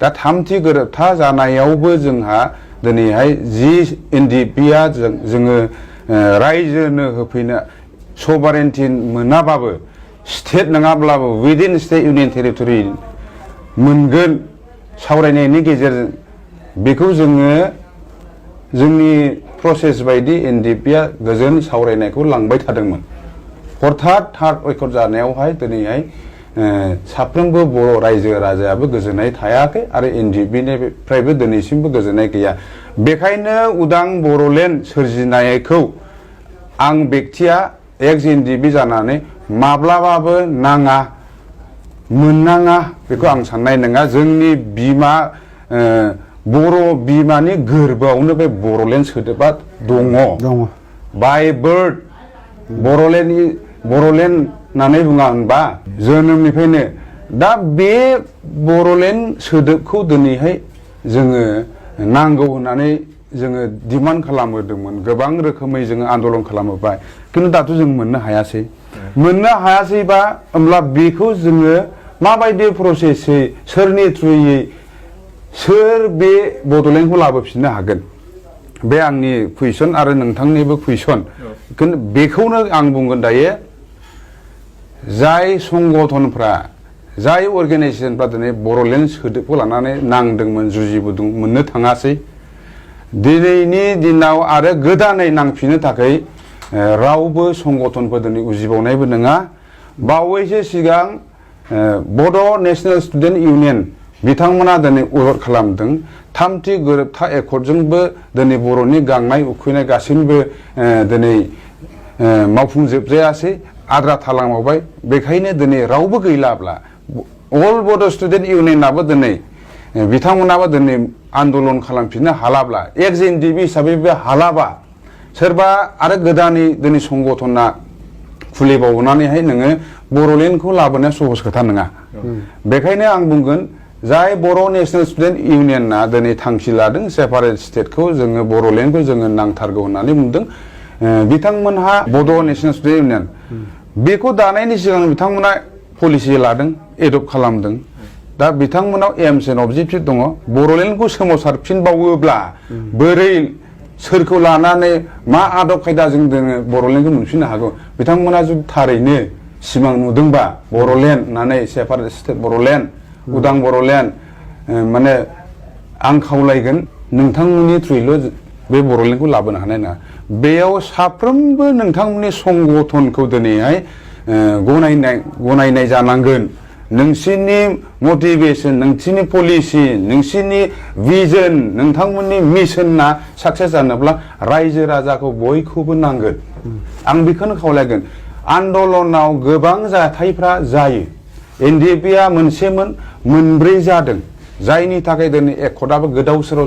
दा थामथि गोरोबथा जानायावबो जोंहा दिनैहाय जि एनडिएफबिआ जोङो रायजोनो होफैनो सभारेन्टि मोनाबाबो स्टेट नङाब्लाबो उइदिन स्टेट इउनियन टेरिटरि मोनगोन सावरायनायनि गेजेरजों बेखौ जोङो जोंनि प्रसेस बायदि एनडिएफबिआ गोजोन सावरायनायखौ लांबाय थादोंमोन। हरथात थार्ड रेकर्ड जानायावहाय दिनैहाय साफ्रोमबो बर' रायजो राजायाबो गोजोननाय थायाखै आरो एनडिएफबिनिफ्रायबो दिनैसिमबो गोजोननाय गैया। बेखायनो उदां बर'लेण्ड सोरजिनायखौ आं बेक्तिया एक्स एनडिएफबि जानानै माब्लाबाबो नाङा मोननाङा बेखौ आं साननाय नङा। जोंनि बिमा बर' बिमानि गोरबोआवनो बे बर'लेण्ड सोदोबा दङ। बाय बार्थ बर'लेण्ड होननानै बुङा होनबा जोनोमनिफ्रायनो। दा बे बर'लेण्ड सोदोबखौ दिनैहाय जोङो नांगौ होननानै जोङो डिमान्ड खालामबोदोंमोन। गोबां रोखोमै जोङो आन्दलन खालामबोबाय खिन्थु दाथ' जों मोननो हायासै। मोननो हायासैबा होमब्ला बेखौ जोङो माबायदि प्रसेसै सोरनि थ्रुयै सोर बे बड'लेण्डखौ लाबोफिननो हागोन बे आंनि कुइसन आरो नोंथांनिबो कुइसन। खिन्थु बेखौनो आं बुंगोन दायो जाय संगठनफ्रा जाय अर्गानाइजेसनफ्रा दिनै बर'लेण्ड सोदोबखौ लानानै नांदोंमोन जुजिबोदों मोननो थाङासै दिनैनि दिनाव आरो गोदानै नांफिननो थाखाय रावबो संगठनफोर दिनै उजिबावनायबो नङा। बावैसो सिगां बड' नेशनेल स्टुडेन्ट इउनियन बिथांमोना दिनै अनुर'ध खालामदों थामथि गोरोबथा एकर्डजोंबो दिनै बर'नि गांनाय उखैनाय गासैबो दिनै मावफुंजोबजायासै आद्रा थालांबावबाय। बेखायनो दिनै रावबो गैलाब्ला अल बड' स्टुडेन्ट इउनियनाबो दिनै बिथांमोनाबो दिनै आन्दलन खालामफिननो हालाब्ला एक्स एनडिएफबि हिसाबै बे हालाबा सोरबा आरो गोदानै दिनै संगठना खुलिबावनानैहाय नोङो बर'लेण्डखौ लाबोनाया सहज खोथा नङा। बेखायनो आं बुंगोन जाय बर' नेशनेल स्टुडेन्ट इउनियना दिनै थांखि लादों सेपारेट स्टेटखौ जोङो बर'लेण्डखौ जोङो नांथारगौ होननानै बुंदों बिथांमोनहा बड' नेशनेल स्टुडेन्ट इउनियन बेखौ दानायनि सिगां बिथांमोना पलिसि लादों एडप्ट खालामदों। दा बिथांमोनाव एम्स एन्ड अबजेक्टिभ दङ बर'लेण्डखौ सोमावसारफिनबावोब्ला बोरै सोरखौ लानानै मा आदब खायदाजों जोङो बर'लेण्डखौ मोनफिननो हागौ बिथांमोना जुदि थारैनो सिमां नुदोंबा बर'लेण्ड होननानै सेपारेट स्टेट बर'लेण्ड उदां बर'लेण्ड माने आं खावलायगोन नोंथांमोननि थ्रुयैल' बे बर'लेण्डखौ लाबोनो हानाय नङा। बेयाव साफ्रोमबो नोंथांमोननि संगठनखौ दिनैहाय गनायनाय जानांगोन। नोंसिनि मटिभेसन नोंसिनि पलिसि नोंसिनि भिजन नोंथांमोननि मिशना साक्सेस जानोब्ला रायजो राजाखौ बयखौबो नांगोन। आं बेखौनो खावलायगोन आन्दलनाव गोबां जाथायफ्रा जायो एनडिएफबिआ मोनसेमोन मोनब्रै जादों जायनि थाखाय दिनै एकर्डआबो गोदाव सोराव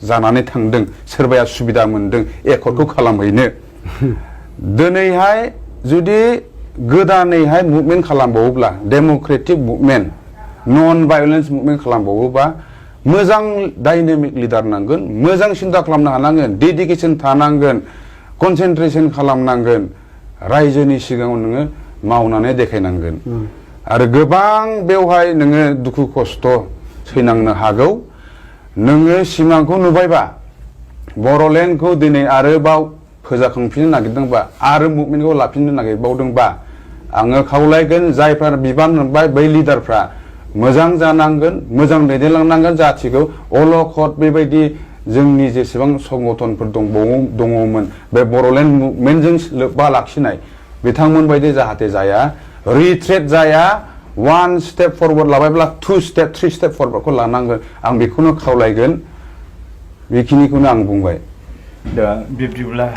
जानानै थांदों सोरबाया सुबिदा मोनदों एकर्डखौ खालामहैनो। दिनैहाय जुदि गोदानैहाय मुभमेन्ट खालामबावोब्ला डेम'क्रेटिक मुभमेन्ट नन भायलेन्स मुभमेन्ट खालामबावोबा मोजां डायनामिक लिडार नांगोन मोजां सिन्था खालामनो हानांगोन डेडिकेसन थानांगोन कनसेन्ट्रेसन खालामनांगोन रायजोनि सिगाङाव नोङो मावनानै देखायनांगोन आरो गोबां बेवहाय नोङो दुखु खस्थ' सैनांनो हागौ। नोङो सिमांखौ नुबायबा बर'लेण्डखौ दिनै आरोबाव फोजाखांफिननो नागिरदोंबा आरो मुभमेन्टखौ लाफिननो नागिरबावदोंबा आङो खावलायगोन जायफ्रा बिबान मोनबाय बै लिडारफ्रा मोजां जानांगोन मोजां दैदेनलांनांगोन जाथिखौ अलखद बेबायदि जोंनि जेसेबां संगठनफोर दङमोन बे बर'लेण्ड मुभमेन्टजों लोब्बा लाखिनाय बिथांमोन बायदि जाहाथे जाया रिट्रेट जाया वान स्टेप फरवार्ड लाबायब्ला टु स्टेप थ्रि स्टेप फरवार्डखौ लानांगोन आं बेखौनो खावलायगोन बेखिनिखौनो आं बुंबाय। दा बिब्दिब्ला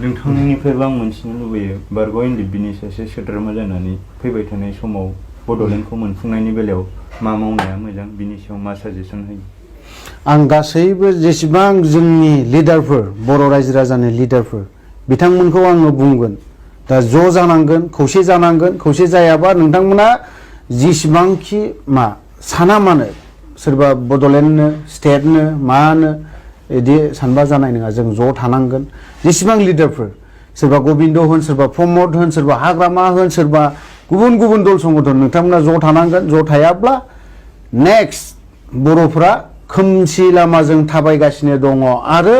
नोंथांनिफ्रायबो आं मोनथिनो लुबैयो बारग' एनडिएफबिनि सासे सोद्रोमा जानानै फैबाय थानाय समाव बड'लेण्डखौ मोनफुंनायनि बेलायाव मा मावनाया मोजां बिनि सायाव मा साजेसन होयो? आं गासैबो जेसेबां जोंनि लिडारफोर बर' रायजो राजानि लिडारफोर बिथांमोनखौ आङो बुंगोन दा ज' जानांगोन खौसे जानांगोन खौसे जायाबा नोंथांमोना जेसेबांखि मा साना मानो सोरबा बड'लेण्डनो स्टेटनो मानो बिदि सानबा जानाय नङा जों ज' थानांगोन जेसेबां लिडारफोर सोरबा गबिन्द होन सोरबा प्रमद होन सोरबा हाग्रामा होन सोरबा गुबुन गुबुन दल संगठन नोंथांमोना ज' थानांगोन ज' थायाब्ला नेक्स्ट बर'फ्रा खोमसि लामाजों थाबायगासिनो दङ आरो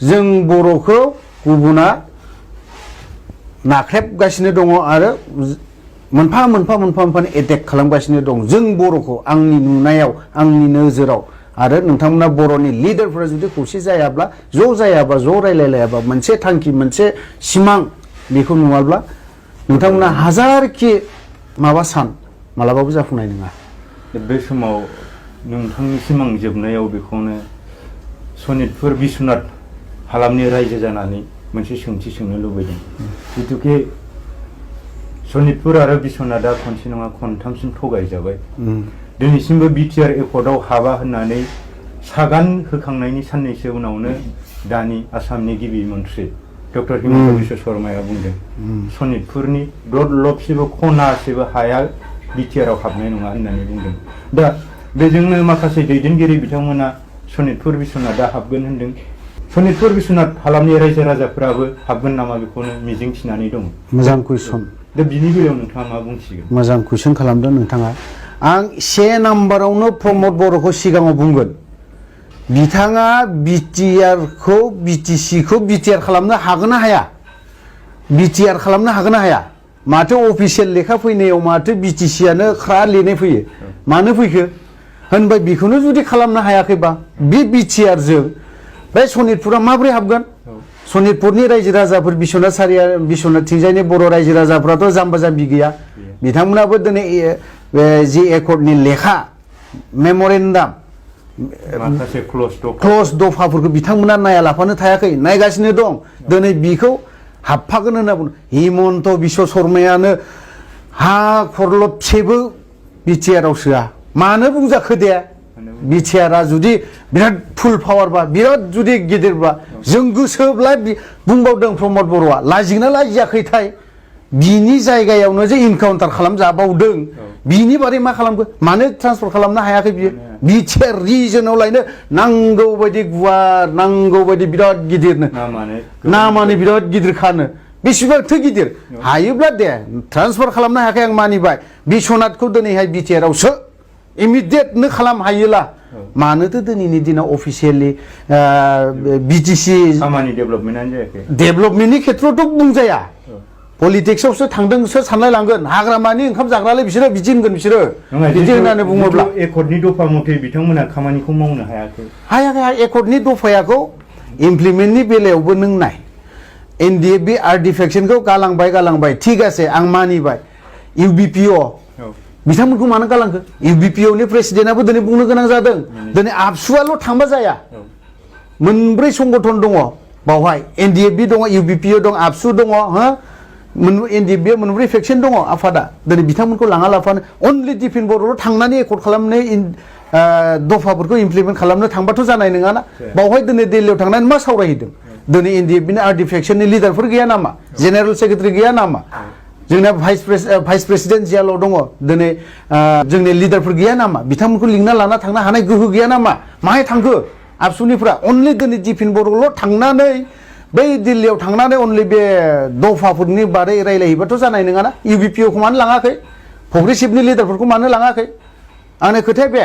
जों बर'खौ गुबुना नाख्रेबगासिनो दङ आरो मोनफा मोनफा एटेक खालामगासिनो दं जों बर'खौ आंनि नुनायाव आंनि नोजोराव आरो नोंथांमोना बर'नि लिडारफोरा जुदि खौसे जायाब्ला ज' जायाबा ज' रायलायलायाबा मोनसे थांखि मोनसे सिमां बेखौ नुवाब्ला नोंथांमोना हाजारखि माबा सान मालाबाबो जाफुंनाय नङा। बे समाव नोंथांनि सिमां जोबनायाव बेखौनो सनितपुर बिश्वनाथ हालामनि रायजो जानानै मोनसे सोंथि सोंनो लुबैदों जितुके सनितपुर आरो बिश्वनाथआ खनसे नङा खनथामसिम थगायजाबाय दिनैसिमबो बिटिआर एकर्डआव हाबा होननानै सागान होखांनायनि साननैसो उनावनो दानि आसामनि गिबि मन्थ्रि डक्टर हिमन्त बिश्व शर्माया बुंदों सनितपुरनि दलबसेबो खनासेबो हाया बिटिआरआव हाबनाय नङा होननानै बुंदों। दा बेजोंनो माखासे दैदेनगिरि बिथांमोना सनितपुर बिश्वनाथआ हाबगोन होनदों सनितपुर बिश्वनाथ हालामनि रायजो राजाफोराबो हाबगोन नामा बेखौनो मिजिं थिनानै दङ। मोजां कुइसन। दा बिनि बेलायाव नोंथाङा मा बुंसिगोन? मोजां कुइसन खालामदों नोंथाङा। आं से नाम्बारावनो प्रमद बर'खौ सिगाङाव बुंगोन बिथाङा बिटिआरखौ बिटिसिखौ बिटिआर खालामनो हागोन ना हाया? बिटिआर खालामनो हागोन ना हाया? माथो अफिसियेल लेखा फैनायाव माथो बिटिसियानो ख्रा लिरनाय फैयो मानो फैखो होनबाय बेखौनो जुदि खालामनो हायाखैबा बे बिटिआरजों बे सनितपुरा माबोरै हाबगोन? सनितपुरनि रायजो राजाफोर बिश्वनाथ थिंजायनि बर' रायजो राजाफ्राथ' जाम्बा जाम्बि गैया बिथांमोनाबो दिनै जि एकर्डनि लेखा मेम'रेन्डाम माखासे क्ल'ज दफाफोरखौ बिथांमोना नायालाफानो थायाखै नायगासिनो दं दिनै बिखौ हाबफागोन होनना बुङो हिमन्त बिश्व शर्मायानो हा खरलबसेबो बिटिआरआव सोआ मानो बुंजाखो दे बिटिआरआ जुदि बिराद फुल पावारबा बिराद जुदि गिदिरबा जों गोसोब्ला बुंबावदों प्रमद बर'आ लाजिगोना लाजियाखैथाय बिनि जायगायावनो जे इनकाउन्टार खालामजाबावदों बिनि बारै मा खालामखो मानो ट्रान्सफार खालामनो हायाखै बियो बिटिआर रिजनाव लायनो नांगौ बायदि गुवार नांगौ बायदि बिराद गिदिरनो नामानो बिराद गिदिर खानो बेसेबांथो गिदिर हायोब्ला दे ट्रान्सफार खालामनो हायाखै आं मानिबाय बिश्वनाथखौ दिनैहाय बिटिआरआवसो इमिडियेटनो खालाम हायोला मानोथो दिनैनि दिनाव अफिसियेलि बिटिसि खामानि डेभेलपमेन्टआनो जायाखै डेभेलपमेन्टनि खेथ्रआवथ' बुंजाया पलिटिक्सआवसो थांदोंसो सानलाय लांगोन हाग्रामानि ओंखाम जाग्रालाय बिसोरो बिदि होनगोन बिसोरो बिदि होननानै बुङोब्ला एकर्डनि दफा मथे बिथांमोना खामानिखौ मावनो हायाखै एकर्डनि दफायाखौ इमप्लिमेन्टनि बेलायावबो नों नाय एनडिएफबि आर्टिफेक्सनखौ गालांबाय थिग আছে आं मानिबाय इउबिपिअ बिथांमोनखौ मानो गालांखो इउबिपिअनि प्रेसिडेन्टआबो दिनै बुंनो गोनां जादों दिनै आबसुआल' थांबा जाया मोनब्रै संगठन दङ बावहाय एनडिएफबि दङ इउबिपिअ दं आबसु दङ हो एनडिएफबि मोनब्रै फेक्सन दङ आफादा दिनै बिथांमोनखौ लाङा लाफानो अनलि दिफेन बर'ल' थांनानै एकर्ड खालामनो दफाफोरखौ इमप्लिमेन्ट खालामनो थांबाथ' जानाय नङाना बावहाय दिनै दिल्लीयाव थांनानै मा सावरायहैदों दिनै एनडिएफबिनि आर्टिफेक्सननि लिडारफोर गैया नामा जेनेरेल सेक्रेटारि गैया नामा जोंना भाइस प्रेसिडेन्ट जियाल' दङ दिनै जोंनि लिडारफोर गैया नामा बिथांमोनखौ लिंना लाना थांनो हानाय गोहो गैया नामा माहाय थांखो आबसुनिफ्रा अनलि दिनै दिफेन बर'ल' थांनानै बै दिल्लीयाव थांनानै अनलि बे दफाफोरनि बारै रायलायहैबाथ' जानाय नङाना इउबिपिअखौ मानो लाङाखै प्रग्रेसिभनि लिडारफोरखौ मानो लाङाखै आंनि खोथाया बे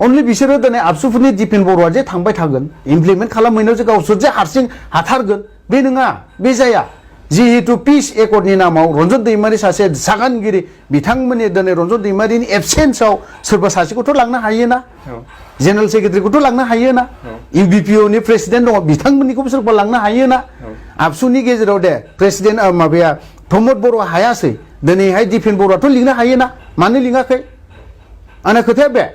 अनलि बिसोरो दिनै आबसुफोरनि दिफेन बर'आ जे थांबाय थागोन इमप्लिमेन्ट खालामहैनायाव जे गावसोर जे हारसिं हाथारगोन बे नङा बे जाया जिहेतु पिस एकर्डनि नामाव रन्जन दैमारि सासे सागानगिरि बिथांमोननि दिनै रन्जन दैमारिनि एबसेन्सआव सोरबा सासेखौथ' लांनो हायोना जेनेरेल सेक्रेटारिखौथ' लांनो हायोना इउबिपिअनि प्रेसिडेन्ट दङ बिथांमोननिखौबो सोरबा लांनो हायोना आबसुनि गेजेराव दे प्रेसिडेन्ट माबाया प्रमद बर' हायासै दिनैहाय दिफेन बर'आथ' लिंनो हायोना मानो लिङाखै आंना खोथाया बे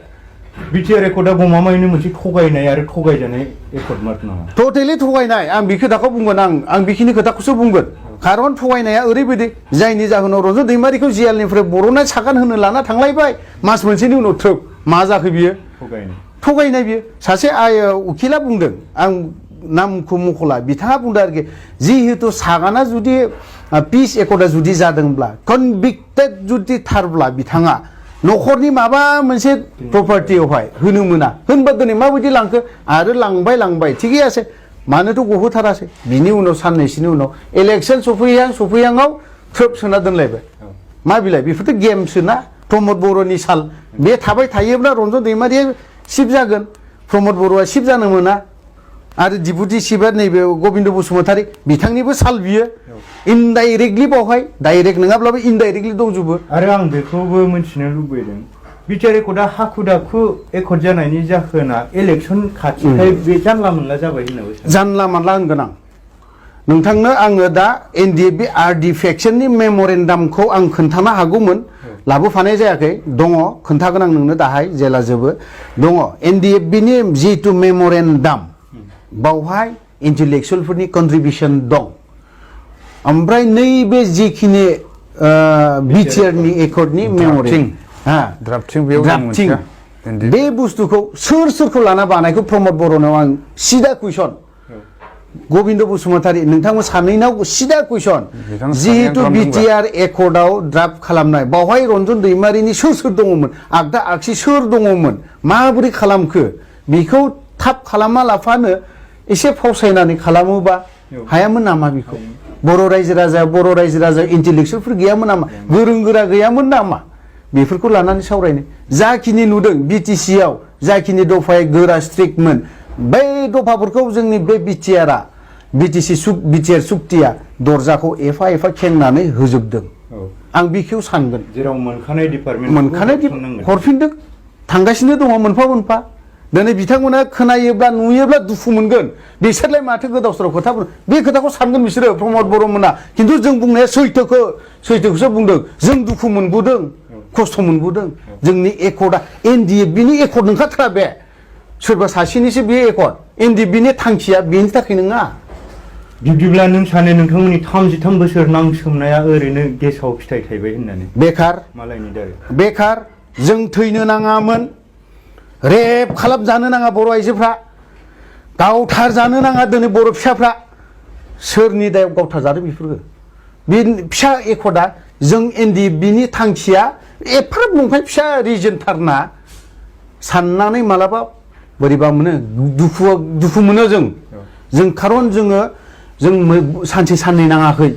बिटिआर एकर्डआ गमामायैनो मोनसे थगायनाय आरो थगायजानाय एकर्ड मार्क नामा? टटेलि थगायनाय आं बे खोथाखौ बुंगोन आं बेखिनि खोथाखौसो बुंगोन खारन थगायनाया ओरैबायदि जायनि जाहोनाव रन्जन दैमारिखौ जियालनिफ्राय बर'ना सागान होनो लाना थांलायबाय मास मोनसेनि उनाव थ्रोब मा जाखो बियो थगायनाय बियो सासे उकिला बुंदों आं नामखौ मख'ला बिथाङा बुंदों आरोखि जिहेतु सागाना जुदि पिस एकर्डा जुदि जादोंब्ला कनभिक्टेड जुदि थारब्ला बिथाङा न'खरनि माबा मोनसे प्रपार्टियावहाय होनो मोना होनबा दिनै माबायदि लांखो आरो लांबाय थिगै আছে मानोथ' गहोथारासै बिनि उनाव साननैसोनि उनाव इलेक्सन सफैहांआव थ्रोब सोना दोनलायबाय मा बिलाय बेफोरथ' गेमसोना प्रमद बर'नि साल बे थाबाय थायोब्ला रन्जन दैमारिया सिफ जागोन प्रमद बर'आ सिफ जानो मोना आरो डिपुटि चिफआ नैबे गबिन्द बसुमतारी बिथांनिबो साल बियो इनडाइरेक्टलि बावहाय डाइरेक्ट नङाब्लाबो इनडाइरेक्टलि दंजोबो आरो आं बेखौबो मिथिनो लुबैदों बिटिआर एकर्डआ हाखु दाखु एकर्ड जानायनि जाहोना इलेक्सन खाथिखाय बे जानला मोनला जाबाय होननाबो जानला मानला होनगोन आं नोंथांनो आङो दा एनडिएफबि आरडि फेक्सननि मेम'रेन्डामखौ आं खोन्थानो हागौमोन लाबोफानाय जायाखै दङ खोन्थागोन आं नोंनो दाहाय जेला जोबो दङ एनडिएफबिनि जितु मेम'रेन्डाम बावहाय इन्टेलेक्सुवेलफोरनि कन्ट्रिबिउसन दं ओमफ्राय नैबे जिखिनि बिटिआरनि एकर्डनि ड्राफ्टिं बे बुस्थुखौ सोरखौ लाना बानायखौ प्रमद बर'नाव आं सिदा कुइसन गबिन्द बसुमतारी नोंथांमोन सानैनाव सिदा कुइसन जिहेतु बिटिआर एकर्डआव ड्राफ्ट खालामनाय बावहाय रन्जन दैमारिनि सोर दङमोन आगदा आगसि सोर दङमोन माबोरै खालामखो बेखौ थाब खालामा लाफानो एसे फावसायनानै खालामोबा हायामोन नामा बेखौ बर' रायजो राजा इन्टेलेक्सुवेलफोर गैयामोन नामा गोरों गोरा गैयामोन नामा बेफोरखौ लानानै सावरायनो जाखिनि नुदों बिटिसिआव जाखिनि दफाया गोरा स्ट्रिक्टमोन बै दफाफोरखौ जोंनि बे बिटिआर सुक्तिया दरजाखौ एफा खेंनानै होजोबदों आं बेखौ सानगोन जेराव मोनखानाय हरफिनदों थांगासिनो दङ मोनफा दिनै बिथांमोना खोनायोब्ला नुयोब्ला दुखु मोनगोन बिसोरलाय माथो गोदाव सोराव खोथा बुङो बे खोथाखौ सानगोन बिसोरो प्रमद बर'मोना खिन्थु जों बुंनाया सैथोखौसो बुंदों जों दुखु मोनबोदों खस्थ' मोनबोदों जोंनि एकर्डआ एनडिएफबिनि एकर्ड नंखाथारा बे सोरबा सासेनिसो बे एकर्ड एनडिएफबिनि थांखिया बेनि थाखाय नङा बिब्दिब्ला नों सानो नोंथांमोननि 33 बोसोर नांसोमनाया ओरैनो गेसाव फिथाइ थायबाय होननानै बेखार मालायनि दारै बेखार जों थैनो नाङामोन रेप खालामजानो नाङा बर' आइजोफ्रा गावथार जानो नाङा दिनै बर' फिसाफ्रा सोरनि दायाव गावथार जादों बेफोरखौ बे फिसा एकर्डआ जों एनडिएफबिनि थांखिया एफाराब नंखाय फिसा रिजनथारना साननानै मालाबा बोरैबा मोनो दुखु मोनो जों खारन जों सानसे साननै नाङाखै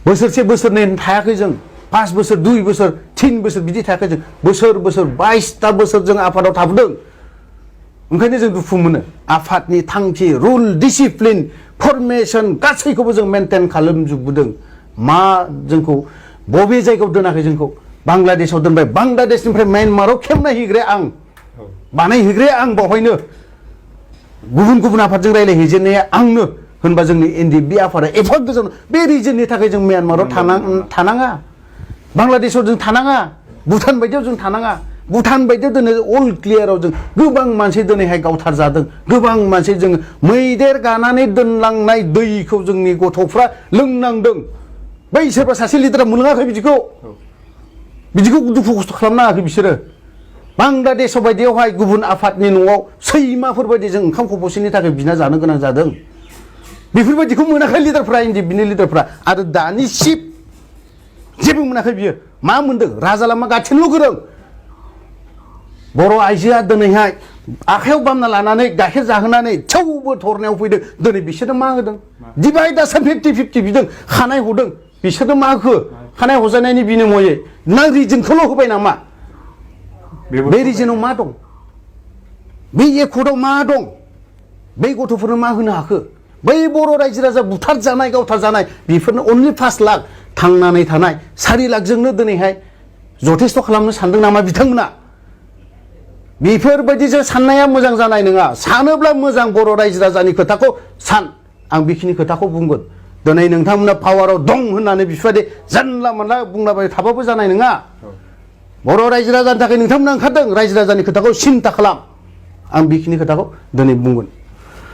बोसोरसे बोसोरनै थायाखै जों 5 बोसोर 2 बोसोर 3 बोसोर बिदि थायाखै जों बोसोर 22टा बोसोर जों आफादाव थाबोदों ओंखायनो जों दुखु मोनो आफादनि थांखि रुल डिसिप्लिन फरमेसन गासैखौबो जों मेनटेन खालामजोबबोदों मा जोंखौ बबे जायगायाव दोनाखै जोंखौ बांलादेशआव दोनबाय बांलादेशनिफ्राय म्यानमाराव खेबनायहैग्राया आं बानायहैग्राया आं बावहायनो गुबुन आफादजों रायज्लायहैजेननाया आंनो होनबा जोंनि एनडिएफबि आफादा एफा गोजान बे रिजननि थाखाय जों म्यानमाराव थानाङा बांलादेशआव जों थानाङा भुटान बायदियाव जों थानाङा भुटान बायदियाव दिनै अल क्लियाराव जों गोबां मानसि दिनैहाय गावथार जादों गोबां मानसि जों मैदेर गानानै दोनलांनाय दैखौ जोंनि गथ'फ्रा लोंनांदों बै सोरबा सासे लिडारा मोनलोङाखै बिदिखौ दुखु खस्थ' खालामनाङाखै बिसोरो बांलादेशआव बायदियावहाय गुबुन आफादनि न'आव सैमाफोर बायदि जों ओंखाम खबसेनि थाखाय बिना जानो गोनां जादों बेफोरबायदिखौ मोनाखै लिडारफ्रा एनडिएफबिनि लिडारफ्रा आरो दानि चिफ जेबो मोनाखै बियो मा मोनदों राजा लामा गाथेनल' गोरों बर' आइजोआ दिनैहाय आखायाव बामना लानानै गाइखेर जाहोनानै थेवबो धरनायाव फैदों दिनै बिसोरनो मा होदों डिभाइड आसाम 50-50 बिदों खानाय हदों बिसोरनो मा होखो खानाय हजानायनि बिनिमयै ना रिजनखौल' होबाय नामा बे रिजनाव मा दं बे एकर्डआव मा दं बै गथ'फोरनो मा होनो हाखो बै बर' रायजो राजा बुथार जानाय गावथार जानाय बेफोरनो अनलि 5 लाख थांनानै थानाय 4 लाखजोंनो दिनैहाय जथेस्थ' खालामनो सानदों नामा बिथांमोना बेफोरबायदिजों साननाया मोजां जानाय नङा सानोब्ला मोजां बर' रायजो राजानि खोथाखौ सान आं बेखिनि खोथाखौ बुंगोन दिनै नोंथांमोना पावाराव दं होननानै बेफोरबायदि जानला मोनला बुंलाबाय थाबाबो जानाय नङा बर' रायजो राजानि थाखाय नोंथांमोना ओंखारदों रायजो राजानि खोथाखौ सिन्था खालाम आं बेखिनि खोथाखौ दिनै बुंगोन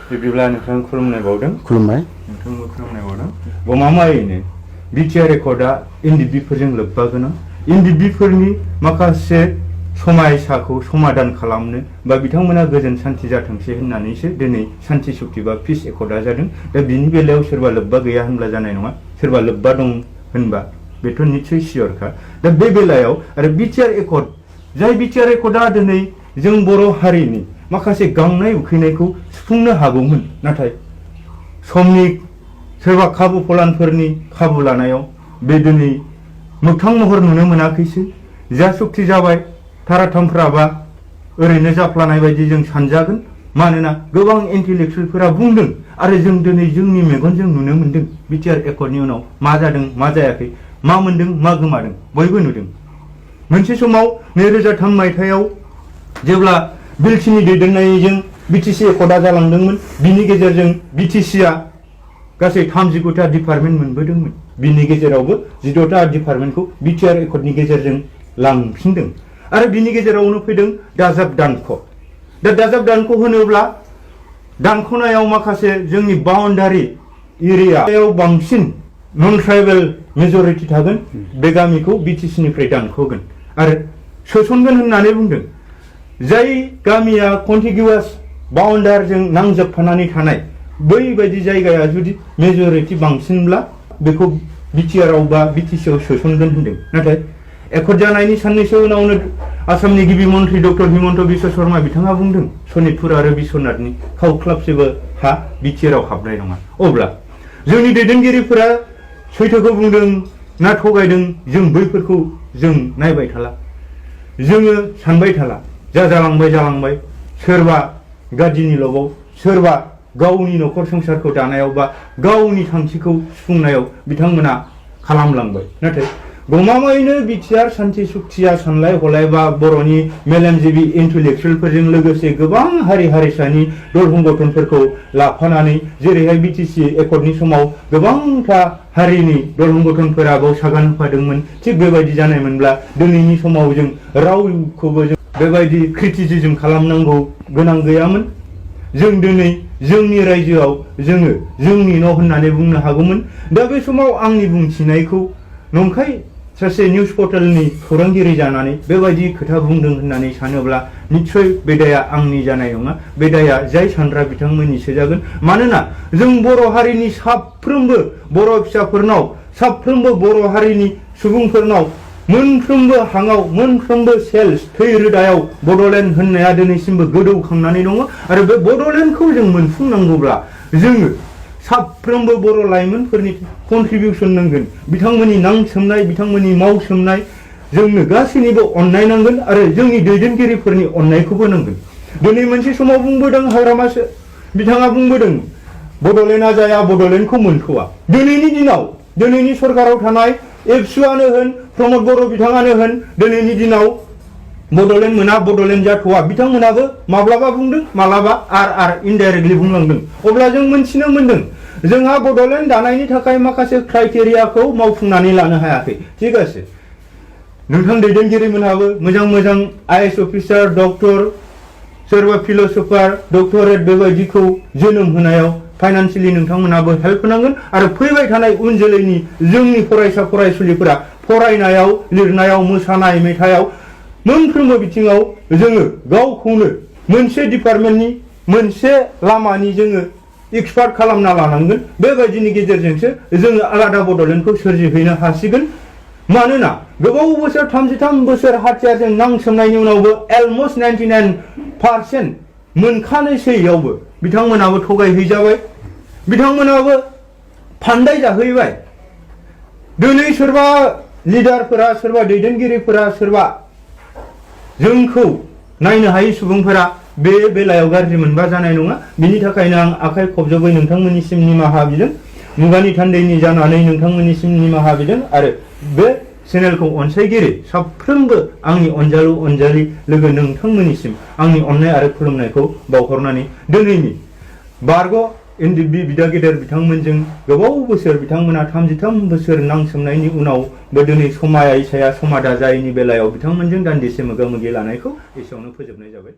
बिदिब्ला नोंथां खुलुमनाय बावदों खुलुमबाय नोंथांखौ खुलुमनाय बावदों गमामायैनो बिटिआर रेकर्डआ एनडिबिफोरजों लोब्बा गोनां एनडिबिफोरनि माखासे समायसाखौ समाधान खालामनो बा बिथांमोना गोजोन सान्थि जाथोंसै होननानैसो दिनै सान्थि सुक्ति बा पिस एकर्डआ जादों दा बिनि बेलायाव सोरबा लोब्बा गैया होनब्ला जानाय नङा सोरबा लोब्बा दं होनबा बेथ' निस्सय सियरखा दा बे बेलायाव आरो बिटिआर एकर्ड जाय बिटिआर एकर्डआ दिनै जों बर' हारिनि माखासे गांनाय उखैनायखौ सुफुंनो हागौमोन नाथाय समनि सोरबा खाबु फलानफोरनि खाबु लानायाव बे दिनै मोगथां महर नुनो मोनाखैसै जा सुक्ति जाबाय थाराथामफ्राबा ओरैनो जाफ्लानाय बायदि जों सानजागोन मानोना गोबां इन्टेलेक्सुयेलफोरा बुंदों आरो जों दिनै जोंनि मेगनजों नुनो मोनदों बिटिआर एकर्डनि उनाव मा जादों मा जायाखै मा मोनदों मा गोमादों बयबो नुदों मोनसे समाव 2003 मायथाइयाव जेब्ला बिलटिनि दैदेननायजों बिटिसि एकर्डआ जालांदोंमोन बिनि गेजेरजों बिटिसिआ गासै 39टा डिपार्टमेन्ट मोनबोदोंमोन बिनि गेजेरावबो 16टा डिपार्टमेन्टखौ बिटिआर एकर्डनि गेजेरजों लांफिनदों आरो बिनि गेजेरावनो फैदों दाजाब दानख' दा दाजाब दानख' होनोब्ला दानख'नायाव माखासे जोंनि बाउन्डारि एरियायाव बांसिन नन ट्राइबेल मेजरिटि थागोन बे गामिखौ बिटिसिनिफ्राय दानख'गोन आरो सोसनगोन होननानै बुंदों जाय गामिया कन्टिगिउवास बाउन्डारजों नांजाबफानानै थानाय बैबायदि जायगाया जुदि मेजरिटि बांसिनब्ला बेखौ बिटिआरआव बा बिटिसिआव सोसनगोन होनदों नाथाय एकर्ड जानायनि साननैसो उनावनो आसामनि गिबि मन्त्रि डक्टर हिमन्त बिश्व शर्मा बिथाङा बुंदों सनितपुर आरो बिश्वनाथनि खावख्लाबसेबो हा बिटिआरआव हाबनाय नङा अब्ला जोंनि दैदेनगिरिफोरा सैथोखौ बुंदों ना थगायदों जों बैफोरखौ जों नायबाय थाला जोङो सानबाय थाला जालांबाय सोरबा गादिनि लबाव सोरबा गावनि न'खर संसारखौ दानायाव बा गावनि थांखिखौ सुफुंनायाव बिथांमोना खालामलांबाय नाथाय गमामायैनो बिटिआर सान्थि सुक्तिया सानलाय हलाय बा बर'नि मेलेमजिबि इन्टेलेक्सुयेलफोरजों लोगोसे गोबां हारि हारिसानि दल संगठनफोरखौ लाफानानै जेरैहाय बिटिसि एकर्डनि समाव गोबांथा हारिनि दल संगठनफोरा बाव सागान होफादोंमोन थिग बेबायदि जानायमोनब्ला दिनैनि समाव जों रावखौबो जों बेबायदि क्रिटिसिजम खालामनांगौ गोनां गैयामोन जों दिनै जोंनि रायजोआव जोङो जोंनि न' होननानै बुंनो हागौमोन दा बे समाव आंनि बुंथिनायखौ नंखाय सासे निउज पर्टेलनि खौरांगिरि जानानै बेबायदि खोथा बुंदों होननानै सानोब्ला निस्सय बे दाया आंनि जानाय नङा बे दाया जाय सानग्रा बिथांमोननिसो जागोन मानोना जों बर' हारिनि साफ्रोमबो बर' फिसाफोरनाव साफ्रोमबो बर' हारिनि सुबुंफोरनाव मोनफ्रोमबो हाङाव मोनफ्रोमबो सेल्स थै रोदायाव बड'लेण्ड होननाया दिनैसिमबो गोदौखांनानै दङ आरो बे बड'लेण्डखौ जों मोनफुंनांगौब्ला जोङो साफ्रोमबो बर' लाइमोनफोरनि कन्ट्रिबिउसन नांगोन बिथांमोननि नांसोमनाय बिथांमोननि मावसोमनाय जोंनो गासैनिबो अननाय नांगोन आरो जोंनि दैदेनगिरिफोरनि अननायखौबो नांगोन दिनै मोनसे समाव बुंबोदों हाग्रामासो बिथाङा बुंबोदों बड'लेण्डआ जाया बड'लेण्डखौ मोनथ'वा दिनैनि दिनाव दिनैनि सरकाराव थानाय एबसुआनो होन प्रमद बर' बिथाङानो होन दिनैनि दिनाव बड'लेण्ड मोना बड'लेण्ड जाथ'वा बिथांमोनाबो माब्लाबा बुंदों माब्लाबा आर इनडाइरेक्टलि बुंलांदों अब्ला जों मोनथिनो मोनदों जोंहा बड'लेण्ड दानायनि थाखाय माखासे क्राइटेरियाखौ मावफुंनानै लानो हायाखै थिग আছে नोंथां दैदेनगिरिमोनहाबो मोजां आइएएस अफिसार डक्टर सोरबा फिलसफार डक्टरेट बेबायदिखौ जोनोम होनायाव फाइनान्सियेलि नोंथांमोनाबो हेल्प होनांगोन आरो फैबाय थानाय उन जोलैनि जोंनि फरायसा फरायसुलिफोरा फरायनायाव लिरनायाव मोसानाय मेथाइयाव मोनफ्रोमबो बिथिङाव जोङो गावखौनो मोनसे डिपार्टमेन्टनि मोनसे लामानि जोङो एक्सपार्ट खालामना लानांगोन बेबायदिनि गेजेरजोंसो जोङो आलादा बड'लेण्डखौ सोरजिहैनो हासिगोन मानोना गोबाव बोसोर 33 बोसोर हाथियारजों नांसोमनायनि उनावबो अलमस्ट 99% मोनखानोसैयावबो बिथांमोनाबो थगायहैजाबाय बिथांमोनाबो फान्दाय जाहैबाय दिनै सोरबा लिडारफोरा सोरबा दैदेनगिरिफोरा सोरबा जोंखौ नायनो हायै सुबुंफोरा बे बेलायाव गाज्रि मोनबा जानाय नङा बिनि थाखायनो आं आखाइ खबजबै नोंथांमोननिसिम निमाहा बिदों मुगानि थान्दैनि जानानै नोंथांमोननिसिम निमाहा बिदों आरो बे चेनेलखौ अनसायगिरि साफ्रोमबो आंनि अनजालु अनजालि लोगो नोंथांमोननिसिम आंनि अननाय आरो खुलुमनायखौ बावहरनानै दिनैनि बारग' एनडिबि बिदा गेदेर बिथांमोनजों गोबाव बोसोर बिथांमोना 33 बोसोर नांसोमनायनि उनावबो दिनै समाया इसाया समादा जायैनि बेलायाव बिथांमोनजों दान्दिसे मोगा मोगि लानायखौ एसेयावनो फोजोबनाय जाबाय।